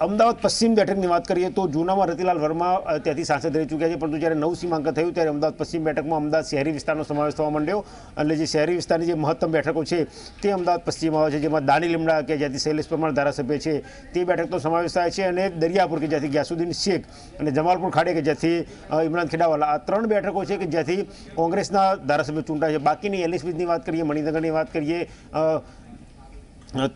અમદાવાદ પશ્ચિમ બેઠકની વાત કરીએ તો જૂનામાં રતિલાલ વર્મા ત્યાંથી સાંસદ રહી ચૂક્યા છે, પરંતુ જ્યારે નવું સીમાંકન થયું ત્યારે અમદાવાદ પશ્ચિમ બેઠકમાં અમદાવાદ શહેરી વિસ્તારનો સમાવેશ થવા માંડ્યો. અને જે શહેરી વિસ્તારની જે મહત્તમ બેઠકો છે તે અમદાવાદ પશ્ચિમ આવે છે, જેમાં દાણી લીમડા કે જ્યાંથી શૈલેષ પરમાર ધારાસભ્ય છે તે બેઠકનો સમાવેશ થાય છે, અને દરિયાપુર કે જ્યાંથી ગ્યાસુદ્દીન શેખ અને જમાલપુર ખાડે કે જ્યાંથી ઇમરાન ખેડાવાલા, આ ત્રણ બેઠકો છે કે જ્યાંથી કોંગ્રેસના ધારાસભ્ય ચૂંટાય છે. બાકીની એલએસપીની વાત કરીએ, મણિનગરની વાત કરીએ,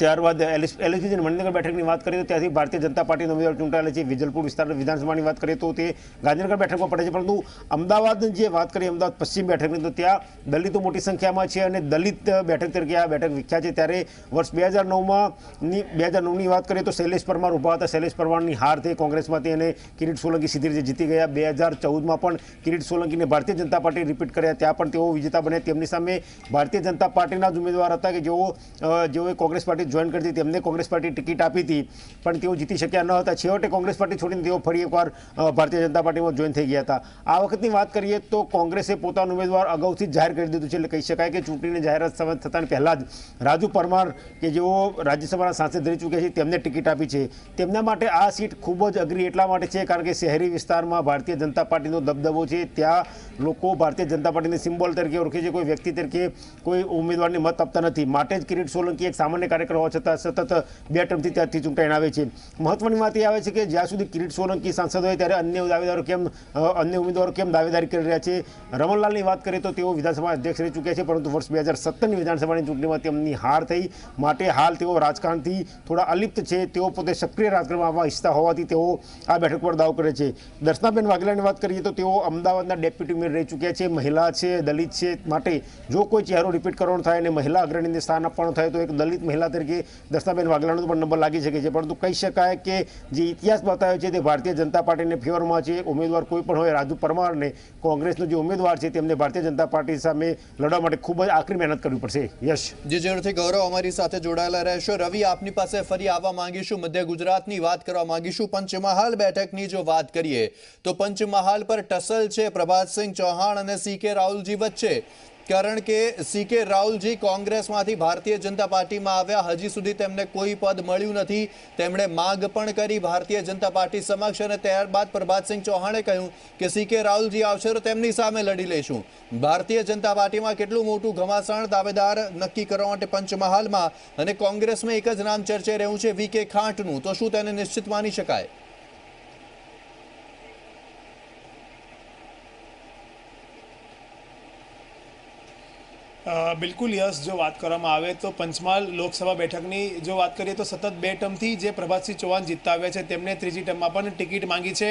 ત્યારબાદ એલએસપી અને મણિનગર બેઠકની વાત કરીએ તો ત્યાંથી ભારતીય જનતા પાર્ટીનો ઉમેદવાર ચૂંટાયેલા છે. વિજલપુર વિસ્તાર વિધાનસભાની વાત કરીએ તો તે ગાંધીનગર બેઠકમાં પડે છે, પરંતુ અમદાવાદની જે વાત કરીએ અમદાવાદ પશ્ચિમ બેઠકની તો ત્યાં દલિતો મોટી સંખ્યામાં છે અને દલિત બેઠક તરીકે આ બેઠક વિખ્યાત છે. ત્યારે વર્ષ 2009ની વાત કરીએ તો શૈલેષ પરમાર ઊભા હતા. શૈલેષ પરમારની હાર થઈ કોંગ્રેસમાંથી અને કિરીટ સોલંકી સીધી રીતે જીતી ગયા. 2014માં પણ કિરીટ સોલંકીને ભારતીય જનતા પાર્ટી રિપીટ કર્યા, ત્યાં પણ તેઓ વિજેતા બન્યા. તેમની સામે ભારતીય જનતા પાર્ટીના જ ઉમેદવાર હતા કે જેઓએ કોંગ્રેસ પાર્ટી જોઈન કરી હતી, તેમને કોંગ્રેસ પાર્ટી ટિકિટ આપી હતી, પણ તેઓ જીતી શક્યા ન હતા. છેવટે કોંગ્રેસ પાર્ટી છોડીને તેઓ ફરી એકવાર ભારતીય જનતા પાર્ટીમાં જોઈન થઈ ગયા હતા. આ વખતની વાત કરીએ તો કોંગ્રેસે પોતાનો ઉમેદવાર અગાઉથી જાહેર કરી દીધું છે. એટલે કહી શકાય કે ચૂંટણીની જાહેરાત થતાં પહેલાં જ રાજુ પરમાર કે જેઓ રાજ્યસભાના સાંસદ રહી ચૂક્યા છે તેમને ટિકિટ આપી છે. તેમના માટે આ સીટ ખૂબ જ અઘરી એટલા માટે છે કારણ કે શહેરી વિસ્તારમાં ભારતીય જનતા પાર્ટીનો દબદબો છે. ત્યાં લોકો ભારતીય જનતા પાર્ટીને સિમ્બોલ તરીકે ઓળખે છે, કોઈ વ્યક્તિ તરીકે કોઈ ઉમેદવારને મત આપતા નથી. માટે જ કિરીટ સોલંકી એક સામાન્ય કાર્યકર હોવા છતાં સતત 2 ટર્મથી ત્યાંથી ચૂંટાઈને આવે છે. મહત્વની વાત એ આવે છે કે જ્યાં સુધી કિરીટ સોલંકી સાંસદ હોય ત્યારે અન્ય ઉમેદવારો કેમ દાવેદારી કરી રહ્યા છે. રમણલાલની વાત કરીએ તો તેઓ વિધાનસભા અધ્યક્ષ રહી ચૂક્યા છે, પરંતુ વર્ષ 2017ની વિધાનસભાની ચૂંટણીમાં તેમની હાર થઈ. માટે હાલ તેઓ રાજકારણથી થોડા અલિપ્ત છે. તેઓ પોતે સક્રિય રાજકારણમાં આવવા ઈચ્છતા હોવાથી તેઓ આ બેઠક પર દાવ કરે છે. દર્શનાબેન વાઘેલાની વાત કરીએ તો તેઓ અમદાવાદના ડેપ્યુટી મેયર રહી ચૂક્યા છે. મહિલા છે, દલિત છે, માટે જો કોઈ ચહેરો રિપીટ કરવાનો થાય અને મહિલા અગ્રણીને સ્થાન આપવાનું થાય તો એક દલિત મહિલા તરીકે દર્શનાબેન વાઘેલાનો પણ નંબર લાગી શકે છે. પરંતુ કહી શકાય કે જે ઇતિહાસ બતાવ્યો છે તે ભારતીય જનતા પાર્ટીને ફેવરમાં છે. ઉમેદવાર કોઈ પણ હોય, રાજુ પરમારને કોંગ્રેસનો જે ઉમેદવાર છે તેમને ભારતીય જનતા પાર્ટી સામે લડવા માટે ખૂબ જ આકરી મહેનત કરવી પડશે. યશ. જી, જરૂરથી ગૌરવ અમારી સાથે જોડાયેલા રહેશો. રવિ, આપની પાસે ફરી આવવા માંગીશું. મધ્ય ગુજરાતની વાત કરવા માંગીશું. પંચમહાલ બેઠકની જો વાત કરીએ તો પંચમહાલ પર ટસલ છે પ્રભાતસિંહ ચૌહાણ અને CK રાહુલજી વચ્ચે. કારણ કે CK રાહુલજી કોંગ્રેસમાંથી ભારતીય જનતા પાર્ટીમાં આવ્યા, હજી સુધી તેમને કોઈ પદ મળ્યું નથી. તેમણે માંગ પણ કરી ભારતીય જનતા પાર્ટી સમક્ષ અને ત્યારબાદ પ્રભાતસિંહ ચૌહાણે કહ્યું કે CK રાહુલજી આવશે તો તેમની સામે લડી લઈશું. ભારતીય જનતા પાર્ટીમાં કેટલું મોટું ઘમાસાણ દાવેદાર નક્કી કરવા માટે પંચમહાલમાં, અને કોંગ્રેસમાં એક જ નામ ચર્ચાઈ રહ્યું છે VK ખાંટનું. તો શું તેને નિશ્ચિત માની શકાય? બિલકુલ યસ, જો વાત કરવામાં આવે તો પંચમહાલ લોકસભા બેઠકની જો વાત કરીએ તો સતત 2 ટર્મથી જે પ્રભાતસિંહ ચૌહાણ જીતતા આવ્યા છે તેમને ત્રીજી ટર્મમાં પણ ટિકિટ માંગી છે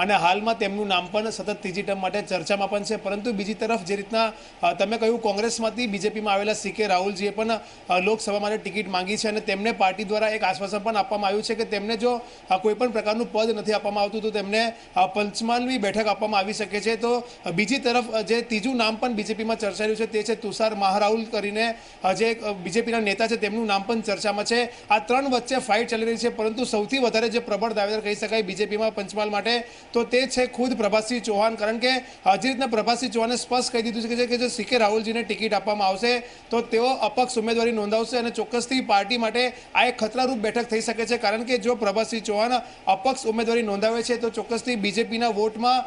અને હાલમાં તેમનું નામ પણ સતત ત્રીજી ટર્મ માટે ચર્ચામાં પણ છે. પરંતુ બીજી તરફ જે રીતના તમે કહ્યું કોંગ્રેસમાંથી બીજેપીમાં આવેલા CK રાહુલજીએ પણ લોકસભા માટે ટિકિટ માંગી છે અને તેમને પાર્ટી દ્વારા એક આશ્વાસન પણ આપવામાં આવ્યું છે કે તેમને જો કોઈ પણ પ્રકારનું પદ નથી આપવામાં આવતું તો તેમને પંચમહાલની બેઠક આપવામાં આવી શકે છે. તો બીજી તરફ જે ત્રીજું નામ પણ બીજેપીમાં ચર્ચાયું છે તે છે તુષાર મહારાઉલ કરીને જે બીજેપીના નેતા છે તેમનું નામ પણ ચર્ચામાં છે. આ ત્રણ વચ્ચે ફાઇટ ચાલી રહી છે, પરંતુ સૌથી વધારે જે પ્રબળ દાવેદાર કહી શકાય બીજેપીમાં પંચમહાલ માટે તો તે છે ખુદ પ્રભાતસિંહ ચૌહાણ. કારણ કે જે રીતના પ્રભાતસિંહ ચૌહાણે સ્પષ્ટ કહી દીધું છે કે જો CK રાહુલજીને ટિકિટ આપવામાં આવશે તો તેઓ અપક્ષ ઉમેદવારી નોંધાવશે અને ચોક્કસથી પાર્ટી માટે આ એક ખતરારૂપ બેઠક થઈ શકે છે. કારણ કે જો પ્રભાતસિંહ ચૌહાણ અપક્ષ ઉમેદવારી નોંધાવે છે તો ચોક્કસથી બીજેપીના વોટમાં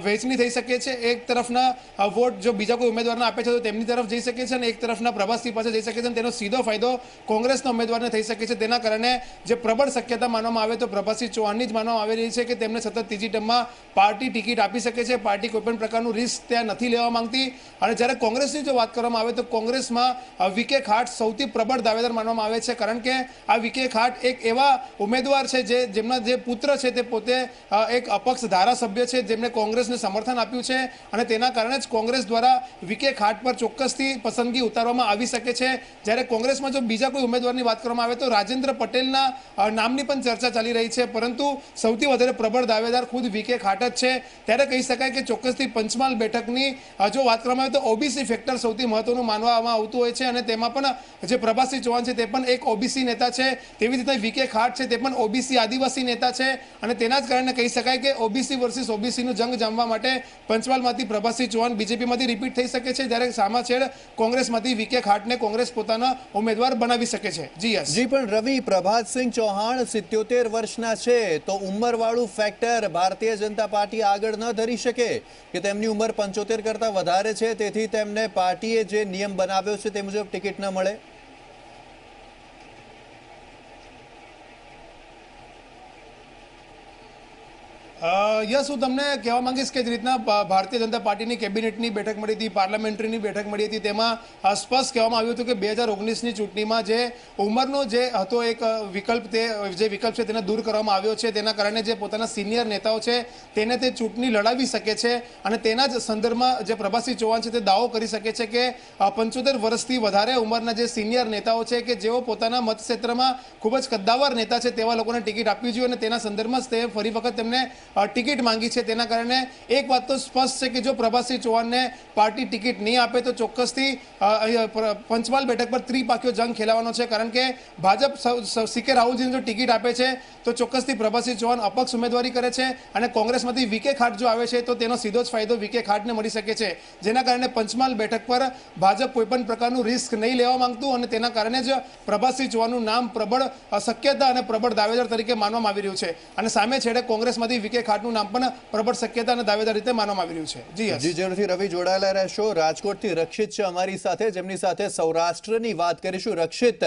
વહેંચણી થઈ શકે છે. એક તરફના વોટ જો બીજા કોઈ ઉમેદવારને આપે છે તો તેમની તરફ જઈ શકે શકે છે અને એક તરફના પ્રભાસજી પાસે જઈ શકે છે અને તેનો સીધો ફાયદો કોંગ્રેસના ઉમેદવારને થઈ શકે છે. તેના કારણે જે પ્રબળ શક્યતા માનવામાં આવે તો પ્રભાસજી ચૌહાણની જ માનવામાં આવી રહી છે કે તેમને સતત ત્રીજી ટર્મમાં પાર્ટી ટિકિટ આપી શકે છે. પાર્ટી કોઈપણ પ્રકારનું રિસ્ક ત્યાં નથી લેવા માંગતી. અને જ્યારે કોંગ્રેસની જો વાત કરવામાં આવે તો કોંગ્રેસમાં વીકે ખાટ સૌથી પ્રબળ દાવેદાર માનવામાં આવે છે, કારણ કે આ વીકે ખાટ એક એવા ઉમેદવાર છે જેમના જે પુત્ર છે તે પોતે એક અપક્ષ ધારાસભ્ય છે, જેમને કોંગ્રેસને સમર્થન આપ્યું છે અને તેના કારણે જ કોંગ્રેસ દ્વારા વીકે ખાટ પર ચોક્કસથી પસંદગી ઉતારવામાં આવી શકે છે. જ્યારે કોંગ્રેસમાં જો બીજા કોઈ ઉમેદવારની વાત કરવામાં આવે તો રાજેન્દ્ર પટેલના નામની પણ ચર્ચા ચાલી રહી છે, પરંતુ સૌથી વધારે પ્રબળ દાવેદાર ખુદ વીકે ખાટ જ છે. ત્યારે કહી શકાય કે ચોક્કસથી પંચમહાલ બેઠકની જો વાત કરવામાં આવે તો ઓબીસી ફેક્ટર સૌથી મહત્વનું માનવામાં આવતું હોય છે અને તેમાં પણ જે પ્રભાસજી ચૌહાણ છે તે પણ એક ઓબીસી નેતા છે. તેવી રીતે વીકે ખાટ છે તે પણ ઓબીસી આદિવાસી નેતા છે અને તેના જ કારણે કહી શકાય કે ઓબીસી વર્સિસ ઓબીસીનું જંગ જામવા માટે પંચમહાલમાંથી પ્રભાસજી ચૌહાણ બીજેપીમાંથી રિપીટ થઈ શકે છે, જ્યારે સામાછેડ કોંગ્રેસમાંથી વીકે ખાટને કોંગ્રેસ પોતાના ઉમેદવાર બનાવી શકે છે. જી પણ રવિ, પ્રભાતસિંહ ચૌહાણ 77 વર્ષના છે તો ઉંમરવાળું ફેક્ટર ભારતીય જનતા પાર્ટી આગળ ન ધરી શકે કે તેમની ઉંમર 75 કરતાં વધારે છે, તેથી તેમને પાર્ટીએ જે નિયમ બનાવ્યો છે તે મુજબ ટિકિટ ન મળે? યસ, હું તમને કહેવા માંગીશ કે જે રીતના ભારતીય જનતા પાર્ટીની કેબિનેટની બેઠક મળી હતી, પાર્લામેન્ટરીની બેઠક મળી હતી, તેમાં સ્પષ્ટ કહેવામાં આવ્યું હતું કે 2019ની ચૂંટણીમાં જે ઉંમરનો જે હતો એક વિકલ્પ, તે જે વિકલ્પ છે તેને દૂર કરવામાં આવ્યો છે. તેના કારણે જે પોતાના સિનિયર નેતાઓ છે તેને તે ચૂંટણી લડાવી શકે છે અને તેના જ સંદર્ભમાં જે પ્રભાસજી ચૌહાણ છે તે દાવો કરી શકે છે કે 75 વર્ષથી વધારે ઉંમરના જે સિનિયર નેતાઓ છે કે જેઓ પોતાના મતક્ષેત્રમાં ખૂબ જ કદ્દાવર નેતા છે તેવા લોકોને ટિકિટ આપવી જોઈએ અને તેના સંદર્ભમાં જ તે ફરી વખત તેમને ટિકિટ માંગી છે. તેના કારણે એક વાત તો સ્પષ્ટ છે કે જો પ્રભાસજી ચૌહાણને પાર્ટી ટિકિટ નહીં આપે તો ચોક્કસથી પંચમહાલ બેઠક પર ત્રિપાખીયો જંગ ખેલાવાનો છે, કારણ કે ભાજપ સીકે રાહુલજીને જો ટિકિટ આપે છે તો ચોક્કસથી પ્રભાસજી ચૌહાણ અપક્ષ ઉમેદવારી કરે છે અને કોંગ્રેસમાંથી વીકે ખાટ જો આવે છે તો તેનો સીધો જ ફાયદો વીકે ખાટને મળી શકે છે, જેના કારણે પંચમહાલ બેઠક પર ભાજપ કોઈપણ પ્રકારનું રિસ્ક નહીં લેવા માંગતું અને તેના કારણે જ પ્રભાસજી ચૌહાણનું નામ પ્રબળ શક્યતા અને પ્રબળ દાવેદાર તરીકે માનવામાં આવી રહ્યું છે અને સામે છેડે કોંગ્રેસમાંથી વીકે ખાટનું નામ પણ પ્રબળ શક્યતા અને દાવેદાર રીતે માનવામાં આવી રહ્યું છે. જી જરૂરથી રવિ, જોડાયેલા રહેશો. રાજકોટથી રક્ષિત છે અમારી સાથે, જેમની સાથે સૌરાષ્ટ્રની વાત કરીશું. રક્ષિત,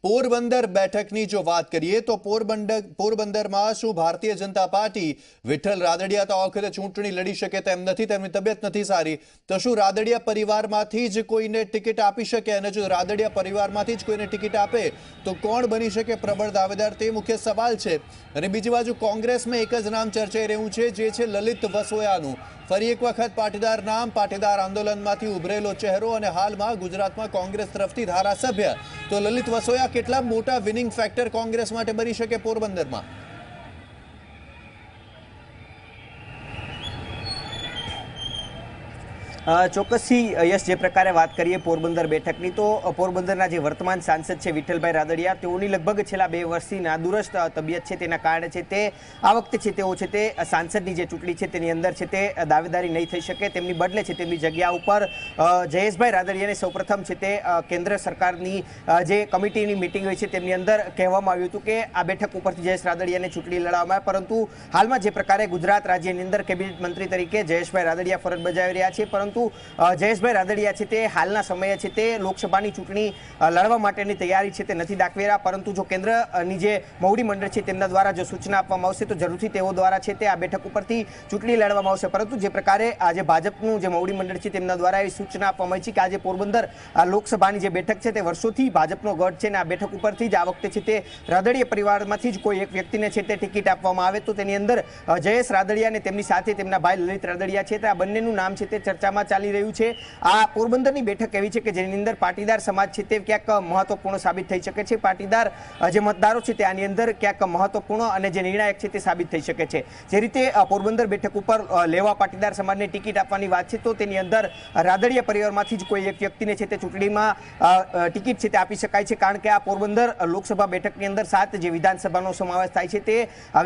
પોરબંદર બેઠકની જો વાત કરીએ તો પોરબંદરમાં શું ભારતીય જનતા પાર્ટી વિઠ્ઠલ રાદડિયા તો આ વખતે ચૂંટણી લડી શકે તેમ નથી, તેમની તબિયત નથી સારી, તો શું રાદડિયા પરિવારમાંથી જ કોઈને ટિકિટ આપી શકે? અને જો રાદડિયા પરિવારમાંથી જ કોઈને ટિકિટ આપે તો કોણ બની શકે પ્રબળ દાવેદાર, તે મુખ્ય સવાલ છે. અને બીજી બાજુ કોંગ્રેસમાં એક જ નામ ચર્ચાઈ રહ્યું છે, જે છે લલિત વસોયાનું. ફરી એક વખત પાટીદાર નામ, પાટીદાર આંદોલનમાંથી ઉભરેલો ચહેરો અને હાલમાં ગુજરાતમાં કોંગ્રેસ તરફથી ધારાસભ્ય. તો લલિત વસોયા કેટલા મોટા વિનિંગ ફેક્ટર કોંગ્રેસ માટે બની શકે પોરબંદરમાં? ચોક્કસથી યશ, જે પ્રકારે વાત કરીએ પોરબંદર બેઠકની તો પોરબંદરના જે વર્તમાન સાંસદ છે વિઠ્ઠલભાઈ રાદડિયા, તેઓની લગભગ છેલ્લા 2 વર્ષથી નાદુરસ્ત તબિયત છે, તેના કારણે છે તે આ વખતે છે તેઓ છે તે સાંસદની જે ચૂંટણી છે તેની અંદર છે તે દાવેદારી નહીં થઈ શકે. તેમની બદલે છે તેમની જગ્યા ઉપર જયેશભાઈ રાદડિયાને સૌપ્રથમ છે તે કેન્દ્ર સરકારની જે કમિટીની મિટિંગ હોય છે તેમની અંદર કહેવામાં આવ્યું હતું કે આ બેઠક ઉપરથી જયેશ રાદડિયાને ચૂંટણી લડવામાં આવે, પરંતુ હાલમાં જે પ્રકારે ગુજરાત રાજ્યની અંદર કેબિનેટ મંત્રી તરીકે જયેશભાઈ રાદડિયા ફરજ બજાવી રહ્યા છે, પરંતુ જયેશભાઈ રાદડિયા છે તે હાલના સમયે છે તે લોકસભાની ચૂંટણી લડવા માટેની તૈયારી છે તે નથી દાખવી રહ્યા, પરંતુ જો કેન્દ્રની જે મોવડી મંડળ છે તેમના દ્વારા જો સૂચના આપવામાં આવશે તો જરૂરથી તેઓ દ્વારા છે તે આ બેઠક ઉપરથી ચૂંટણી લડવામાં આવશે. પરંતુ જે પ્રકારે આજે ભાજપનું જે મોવડી મંડળ છે તેમના દ્વારા એવી સૂચના આપવામાં આવી છે કે આજે પોરબંદર લોકસભાની જે બેઠક છે તે વર્ષોથી ભાજપનો ગઢ છે અને આ બેઠક ઉપરથી જ આ વખતે છે તે રાદડિયા પરિવારમાંથી જ કોઈ એક વ્યક્તિને છે તે ટિકિટ આપવામાં આવે તો તેની અંદર જયેશ રાદડિયા અને તેમની સાથે તેમના ભાઈ લલિત રાદડિયા છે તે આ બંનેનું નામ છે તે ચર્ચામાં ચાલી રહ્યું છે. આ પોરબંદરની બેઠક એવી છે કે જેની અંદર પાટીદાર સમાજ છે તે ક્યાંક મહત્વપૂર્ણ સાબિત થઈ શકે છે. પાટીદાર જે મતદારો છે તે આની અંદર ક્યાંક મહત્વપૂર્ણ અને જે નિર્ણાયક છે તે સાબિત થઈ શકે છે. જે રીતે પોરબંદર બેઠક ઉપર લેવા પાટીદાર સમાજને ટિકિટ આપવાની વાત છે તો તેની અંદર રાદડિયા પરિવારમાંથી જ કોઈ એક વ્યક્તિને છે તે ચૂંટણીમાં ટિકિટ છે તે આપી શકાય છે, કારણ કે આ પોરબંદર લોકસભા બેઠકની અંદર 7 જે વિધાનસભાનો સમાવેશ થાય છે તે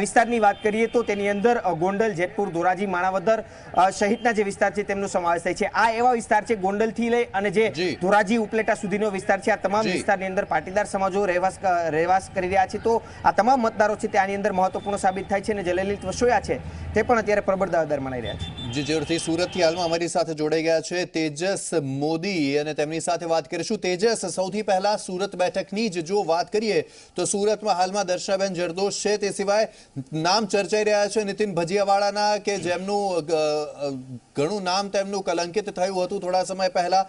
વિસ્તારની વાત કરીએ તો તેની અંદર ગોંડલ, જેતપુર, ધોરાજી, માણાવદર સહિતના જે વિસ્તાર છે તેમનો સમાવેશ થાય છે. આ એવા વિસ્તાર છે ગોંડલથી લઈ અને જે ધોરાજી ઉપલેટા સુધીનો વિસ્તાર છે, આ તમામ વિસ્તારની અંદર પાટીદાર સમાજો રહેવાસ કરી રહ્યા છે. તો આ તમામ મતદારો છે તે આની અંદર મહત્વપૂર્ણ સાબિત થાય છે અને જે લલિત વસોયા છે તે પણ અત્યારે પ્રબળ દાવેદાર મનાઈ રહ્યા છે. જી જરૂરથી સુરતથી હાલમાં અમારી સાથે જોડાઈ ગયા છે તેજસ મોદી અને તેમની સાથે વાત કરીશું. તેજસ, સૌથી પહેલા સુરત બેઠકની જ જો વાત કરીએ તો સુરતમાં હાલમાં દર્શનાબેન જરદોશ છે, તે સિવાય નામ ચર્ચાઈ રહ્યા છે નીતિન ભજીયાવાળાના કે જેમનું ઘણું નામ તેમનું કલંકિત થયું હતું થોડા સમય પહેલા.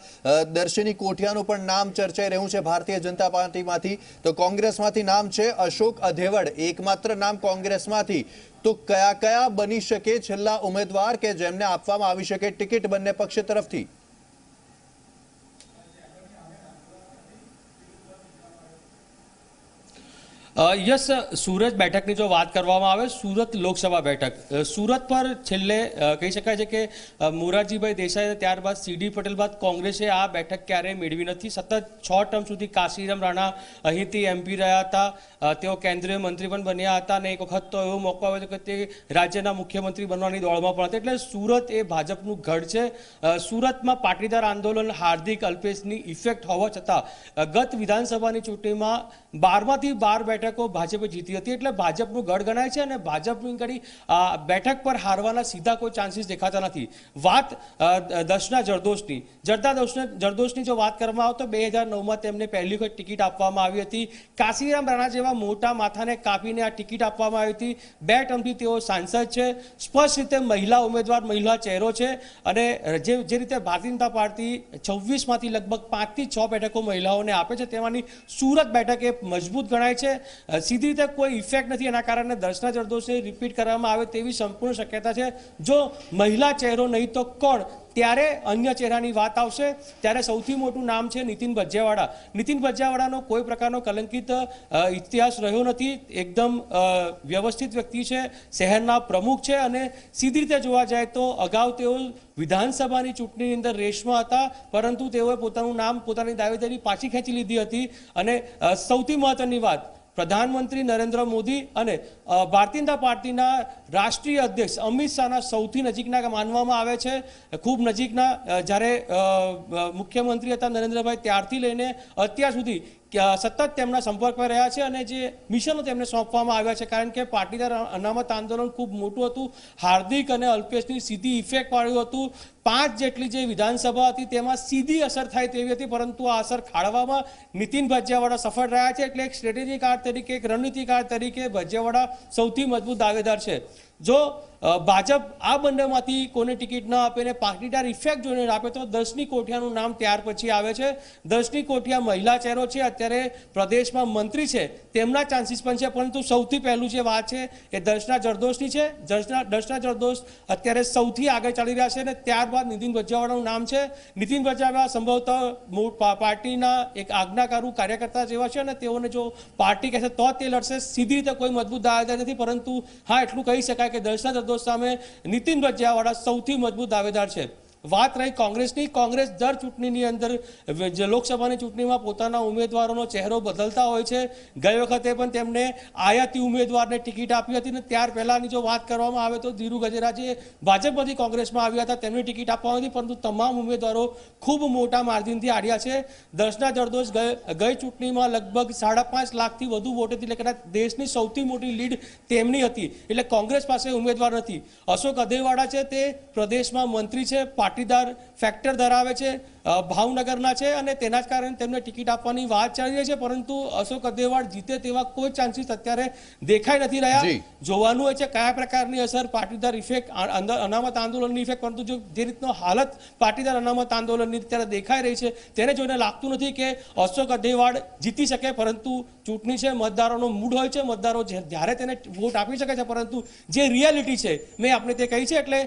દર્શિની કોઠિયાનું પણ નામ ચર્ચાઈ રહ્યું છે ભારતીય જનતા પાર્ટીમાંથી. તો કોંગ્રેસમાંથી નામ છે અશોક અધેવડ, એકમાત્ર નામ કોંગ્રેસમાંથી. તો કયા કયા બની શકે છેલ્લા ઉમેદવાર કે જેમને આપવામાં આવી શકે ટિકિટ બંને પક્ષ તરફથી? યસ, સુરત બેઠકની જો વાત કરવામાં આવે, સુરત લોકસભા બેઠક, સુરત પર છેલ્લે કહી શકાય છે કે મોરારજીભાઈ દેસાઈ ત્યારબાદ સીડી પટેલ બાદ કોંગ્રેસે આ બેઠક ક્યારેય મેળવી નથી. સતત 6 ટર્મ સુધી કાશીરામ રાણા અહીંથી એમપી રહ્યા હતા, તેઓ કેન્દ્રીય મંત્રી પણ બન્યા હતા અને એક વખત તો એવો મોકો આવ્યો કે તે રાજ્યના મુખ્યમંત્રી બનવાની દોડમાં પણ હતા. એટલે સુરત એ ભાજપનું ગઢ છે. સુરતમાં પાટીદાર આંદોલન, હાર્દિક, અલ્પેશની ઇફેક્ટ હોવા છતાં ગત વિધાનસભાની ચૂંટણીમાં 12માંથી 12 બેઠકો ભાજપે જીતી હતી. એટલે ભાજપનું ગઢ ગણાય છે અને ભાજપની ઘડી બેઠક પર હારવાના સીધા કોઈ ચાન્સીસ દેખાતા નથી. વાત દર્શના જરદોશની જો વાત કરવામાં આવે તો 2009માં તેમને પહેલી વખત ટિકિટ આપવામાં આવી હતી. કાશીરામ રાણા જેવા મોટા માથાને કાપીને આ ટિકિટ આપવામાં આવી હતી. 2 ટર્મથી તેઓ સાંસદ છે. સ્પષ્ટ રીતે મહિલા ઉમેદવાર, મહિલા ચહેરો છે અને જે રીતે ભારતીય જનતા પાર્ટી 26માંથી લગભગ 5 થી 6 બેઠકો મહિલાઓને આપે છે, તેમાંની સુરત બેઠક એ મજબૂત ગણાય છે. સીધી રીતે કોઈ ઇફેક્ટ નથી, એના કારણે દર્શના જરદોશને રિપીટ કરવામાં આવે તેવી સંપૂર્ણ શક્યતા છે. જો મહિલા ચહેરો નહીં તો કોણ, ત્યારે અન્ય ચહેરાની વાત આવશે. ત્યારે સૌથી મોટું નામ છે નીતિન ભજીયાવાળા. નીતિન ભજીયાવાળાનો કોઈ પ્રકારનો કલંકિત ઇતિહાસ રહ્યો નથી. એકદમ વ્યવસ્થિત વ્યક્તિ છે, શહેરના પ્રમુખ છે અને સીધી રીતે જોવા જાય તો અગાઉ તેઓ વિધાનસભાની ચૂંટણીની અંદર રેસમાં હતા, પરંતુ તેઓએ પોતાનું નામ, પોતાની દાવેદારી પાછી ખેંચી લીધી હતી. અને સૌથી મહત્વની વાત, પ્રધાનમંત્રી નરેન્દ્ર મોદી અને ભારતીય જનતા પાર્ટીના રાષ્ટ્રીય અધ્યક્ષ અમિત શાહના સૌથી નજીકના માનવામાં આવે છે. ખૂબ નજીકના. જ્યારે મુખ્યમંત્રી હતા નરેન્દ્રભાઈ, ત્યારથી લઈને અત્યાર સુધી સતત તેમના સંપર્કમાં રહ્યા છે અને જે મિશનો તેમને સોંપવામાં આવ્યા છે, કારણ કે પાટીદાર અનામત આંદોલન ખૂબ મોટું હતું, હાર્દિક અને અલ્પેશની સીધી ઇફેક્ટ વાળ્યું હતું. 5 જેટલી જે વિધાનસભા હતી તેમાં સીધી અસર થાય તેવી હતી, પરંતુ આ અસર ખાળવામાં નીતિન ભજીયાવાળા સફળ રહ્યા છે. એટલે એક સ્ટ્રેટેજીકાર તરીકે, એક રણનીતિકાર તરીકે ભજીયાવાળા સૌથી મજબૂત દાવેદાર છે. જો ભાજપ આ બંનેમાંથી કોને ટિકિટ ન આપે ને પાટીદાર ઇફેક્ટ જોઈને આપે તો દર્શની કોઠિયાનું નામ ત્યાર પછી આવે છે. દર્શની કોઠિયા મહિલા ચહેરો છે, અત્યારે પ્રદેશમાં મંત્રી છે, તેમના ચાન્સીસ પણ છે. પરંતુ સૌથી પહેલું જે વાત છે એ દર્શના જરદોશની છે. દર્શના જરદોશ અત્યારે સૌથી આગળ ચાલી રહ્યા છે અને ત્યારબાદ નીતિન ભજીયાવાળાનું નામ છે. નીતિન ભજીયાવાળા સંભવતઃ પાર્ટીના એક આજ્ઞાકારું કાર્યકર્તા જેવા છે અને તેઓને જો પાર્ટી કહેશે તો તે લડશે. સીધી રીતે કોઈ મજબૂત દાવેદાર નથી, પરંતુ હા એટલું કહી શકાય કે દર્શના જરદોશ સામે નીતિન ભજીયાવાળા સૌથી મજબૂત દાવેદાર છે. વાત રહી કોંગ્રેસની. કોંગ્રેસ દર ચૂંટણીની અંદર લોકસભાની ચૂંટણીમાં પોતાના ઉમેદવારોનો ચહેરો બદલતા હોય છે. ગઈ વખતે પણ તેમને આયાતી ઉમેદવારને ટિકિટ આપી હતી અને ત્યાર પહેલાની જો વાત કરવામાં આવે તો ધીરુ ગજેરા જે ભાજપમાંથી કોંગ્રેસમાં આવ્યા હતા તેમને ટિકિટ આપવામાં હતી, પરંતુ તમામ ઉમેદવારો ખૂબ મોટા માર્જિનથી હાર્યા છે. દર્શના જરદોશ ગઈ ચૂંટણીમાં લગભગ 5.5 લાખથી વધુ વોટેથી, એટલે કદાચ દેશની સૌથી મોટી લીડ તેમની હતી. એટલે કોંગ્રેસ પાસે ઉમેદવાર નથી. અશોક અધેવાડા છે, તે પ્રદેશમાં મંત્રી છે, પાટીદાર ફેક્ટર ધરાવે છે, ભાવનગરના છે અને તેના જ કારણે તેમને ટિકિટ આપવાની વાત ચાલી રહી છે. પરંતુ અશોક અધેવાડ જીતે તેવા કોઈ ચાન્સીસ અત્યારે દેખાઈ નથી રહ્યા. જોવાનું હોય છે કયા પ્રકારની અસર પાટીદાર ઇફેક્ટ, અનામત આંદોલનની ઇફેક્ટ. પરંતુ જે રીતનો હાલત પાટીદાર અનામત આંદોલનની અત્યારે દેખાઈ રહી છે તેને જોઈને લાગતું નથી કે અશોક અધેવાડ જીતી શકે. પરંતુ ચૂંટણી છે, મતદારોનો મૂડ હોય છે, મતદારો જ્યારે તેને વોટ આપી શકે છે, પરંતુ જે રિયાલિટી છે મેં આપણે તે કહી છે. એટલે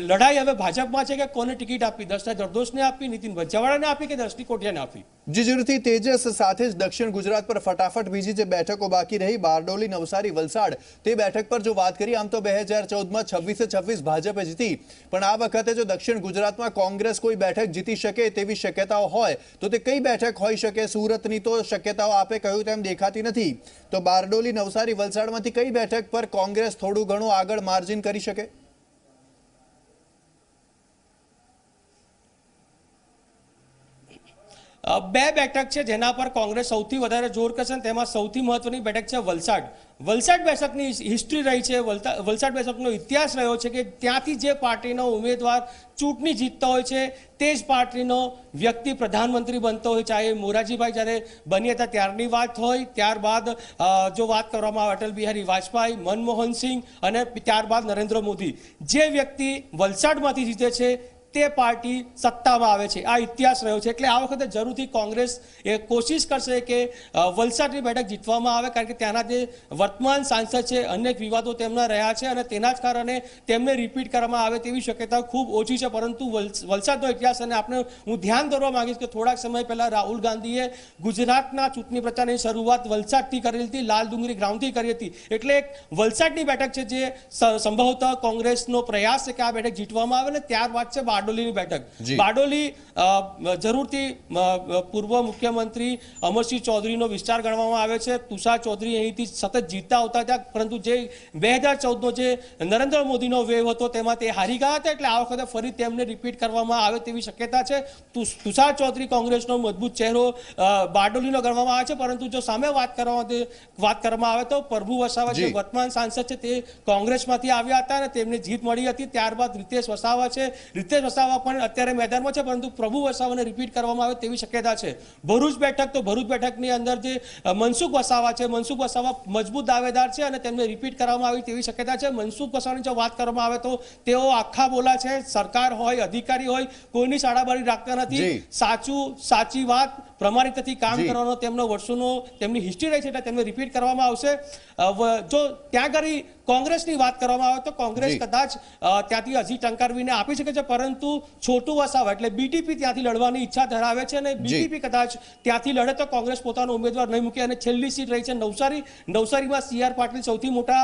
લડાઈ હવે ભાજપમાં છે કે કોને ટિકિટ આપી, દર્શના જરદોશને આપી, નીતિન ભજીયાવાળાને આપી કે દર્શની કોઠિયાને આપી. જી જરૂરથી તેજસ, સાથે જ દક્ષિણ ગુજરાત પર ફટાફટ બીજી જે બેઠકો બાકી રહી, બારડોલી, નવસારી, વલસાડ, તે બેઠક પર જો વાત કરીએ, આમ તો 2014માં 26 ભાજપે જીતી, પણ આ વખતે જો દક્ષિણ ગુજરાતમાં કોંગ્રેસ કોઈ બેઠક જીતી શકે તેવી શક્યતાઓ હોય તો તે કઈ બેઠક હોઈ શકે? સુરતની તો શક્યતાઓ આપે કહ્યું તેમ દેખાતી નથી, તો બારડોલી, નવસારી, વલસાડમાંથી કઈ બેઠક પર કોંગ્રેસ થોડું ઘણું આગળ માર્જિન કરી શકે? બે બેઠક છે જેના પર કોંગ્રેસ સૌથી વધારે જોર કરશે અને તેમાં સૌથી મહત્વની બેઠક છે વલસાડ બેઠકની હિસ્ટ્રી રહી છે, વલસાડ બેઠકનો ઇતિહાસ રહ્યો છે કે ત્યાંથી જે પાર્ટીનો ઉમેદવાર ચૂંટણી જીતતો હોય છે તે જ પાર્ટીનો વ્યક્તિ પ્રધાનમંત્રી બનતો હોય, ચાહે મોરારજીભાઈ જ્યારે બન્યા હતા ત્યારની વાત હોય, ત્યારબાદ જો વાત કરવામાં આવે અટલ બિહારી વાજપેયી, મનમોહન સિંહ અને ત્યારબાદ નરેન્દ્ર મોદી, જે વ્યક્તિ વલસાડમાંથી જીતે છે તે પાર્ટી સત્તામાં આવે છે. આ ઇતિહાસ રહ્યો છે. એટલે આ વખતે જરૂરથી કોંગ્રેસ એ કોશિશ કરશે કે વલસાડની બેઠક જીતવામાં આવે, કારણ કે ત્યાંના જે વર્તમાન સાંસદ છે અનેક વિવાદો તેમના રહ્યા છે અને તેના જ કારણે તેમને રિપીટ કરવામાં આવે તેવી શક્યતા ખૂબ ઓછી છે. પરંતુ વલસાડનો ઇતિહાસ, અને આપણે હું ધ્યાન દોરવા માંગીશ કે થોડાક સમય પહેલા રાહુલ ગાંધીએ ગુજરાતના ચૂંટણી પ્રચારની શરૂઆત વલસાડથી કરેલી હતી, લાલ ડુંગરી ગ્રાઉન્ડથી કરી હતી. એટલે વલસાડની બેઠક છે જે સંભવતઃ કોંગ્રેસનો પ્રયાસ છે કે આ બેઠક જીતવામાં આવે. અને ત્યારબાદ છે બારડોલીની બેઠક. બારડોલી જરૂરથી પૂર્વ મુખ્યમંત્રી અમરસિંહ ચૌધરીનો વિસ્તાર ગણવામાં આવે છે. તુષાર ચૌધરી અહીંથી સતત જીતતા આવતા હતા, પરંતુ જે 2014નો જે નરેન્દ્ર મોદીનો વેવ હતો તેમાં તે હારી ગયા હતા. એટલે આ વખતે ફરી તેમને રિપીટ કરવામાં આવે તેવી શક્યતા છે. તુષાર ચૌધરી કોંગ્રેસનો મજબૂત ચહેરો બારડોલીનો ગણવામાં આવે છે. પરંતુ જો સામે વાત કરવામાં આવે તો પ્રભુ વસાવા જે વર્તમાન સાંસદ છે તે કોંગ્રેસમાંથી આવ્યા હતા અને તેમને જીત મળી હતી. ત્યારબાદ રીતેશ વસાવા છે, રીતેશ વસાવા પણ અત્યારે મેદાનમાં છે, પરંતુ પ્રભુ વસાવાને રિપીટ કરવામાં આવે તેવી શક્યતા છે. ભરૂચ બેઠક, તો ભરૂચ બેઠકની અંદર જે મનસુખ વસાવા છે, મનસુખ વસાવા મજબૂત દાવેદાર છે અને તેમને રિપીટ કરવામાં આવી તેવી શક્યતા છે. મનસુખ વસાવાની જો વાત કરવામાં આવે તો તેઓ આખા બોલા છે. સરકાર હોય, અધિકારી હોય, કોઈની સાડાબારી રાખતા નથી. સાચી વાત, પ્રમાણિકતાથી કામ કરવાનો તેમનો વર્ષોનો તેમની હિસ્ટ્રી રહી છે, એટલે તેમને રિપીટ કરવામાં આવશે. જો ત્યાં આગળ કોંગ્રેસની વાત કરવામાં આવે તો કોંગ્રેસ કદાચ ત્યાંથી હજી ટંકારવીને આપી શકે છે, પરંતુ છોટુ વસાવા એટલે બીટીપી ત્યાંથી લડવાની ઈચ્છા ધરાવે છે અને બીટીપી કદાચ ત્યાંથી લડે તો કોંગ્રેસ પોતાનો ઉમેદવાર નહીં મૂકે. અને છેલ્લી સીટ રહી છે નવસારીમાં CR પાટીલ સૌથી મોટા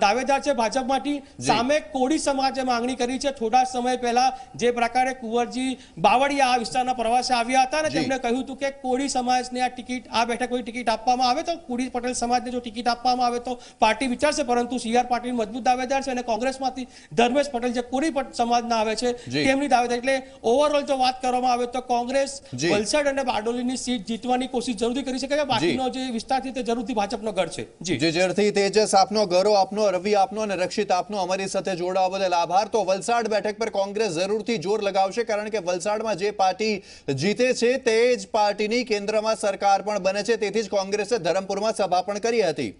દાવેદાર છે ભાજપમાંથી. સામે કોળી સમાજે માંગણી કરી છે થોડા સમય પહેલા, જે પ્રકારે કુંવરજી બાવળિયા આ વિસ્તારના પ્રવાસે આવ્યા હતા અને તેમણે કહ્યું હતું કે કોળી સમાજને આ ટિકિટ, આ બેઠક કોઈ ટિકિટ આપવામાં આવે તો કોળી પટેલ સમાજને જો ટિકિટ આપવામાં આવે તો પાર્ટી વિચારશે. પરંતુ CR પાટીલ મજબૂત દાવેદાર છે અને કોંગ્રેસમાંથી ધર્મેશ પટેલ જે કોળી સમાજના આવે છે તેમની દાવેદાર. એટલે ઓવરઓલ જો વાત કરવામાં આવે તો કોંગ્રેસ વલસાડ અને બારડોલીની સીટ જીતવાની કોશિશ જરૂરથી કરી શકે છે. બાકીનો જે વિસ્તાર છે તે જરૂરથી ભાજપનો ગઢ છે. જી જરૂરથી તેજસ આપનો, ગૌરવ આપનો, રવિ આપનો અને રક્ષિત આપનો અમારી સાથે જોડાવા બદલ આભાર. તો વલસાડ બેઠક પર કોંગ્રેસ જરૂરથી જોર લગાવશે, કારણ કે વલસાડમાં જે પાર્ટી જીતે છે તે જ પાર્ટીની કેન્દ્રમાં સરકાર પણ બને છે. તેથી જ કોંગ્રેસે ધરમપુરમાં સભા પણ કરી હતી.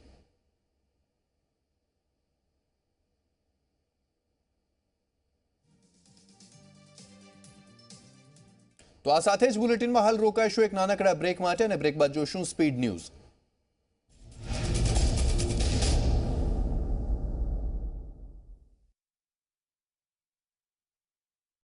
તો આ સાથે જ બુલેટિનમાં હાલ રોકાઈશું એક નાનકડા બ્રેક માટે, અને બ્રેક બાદ જોશું સ્પીડ ન્યૂઝ.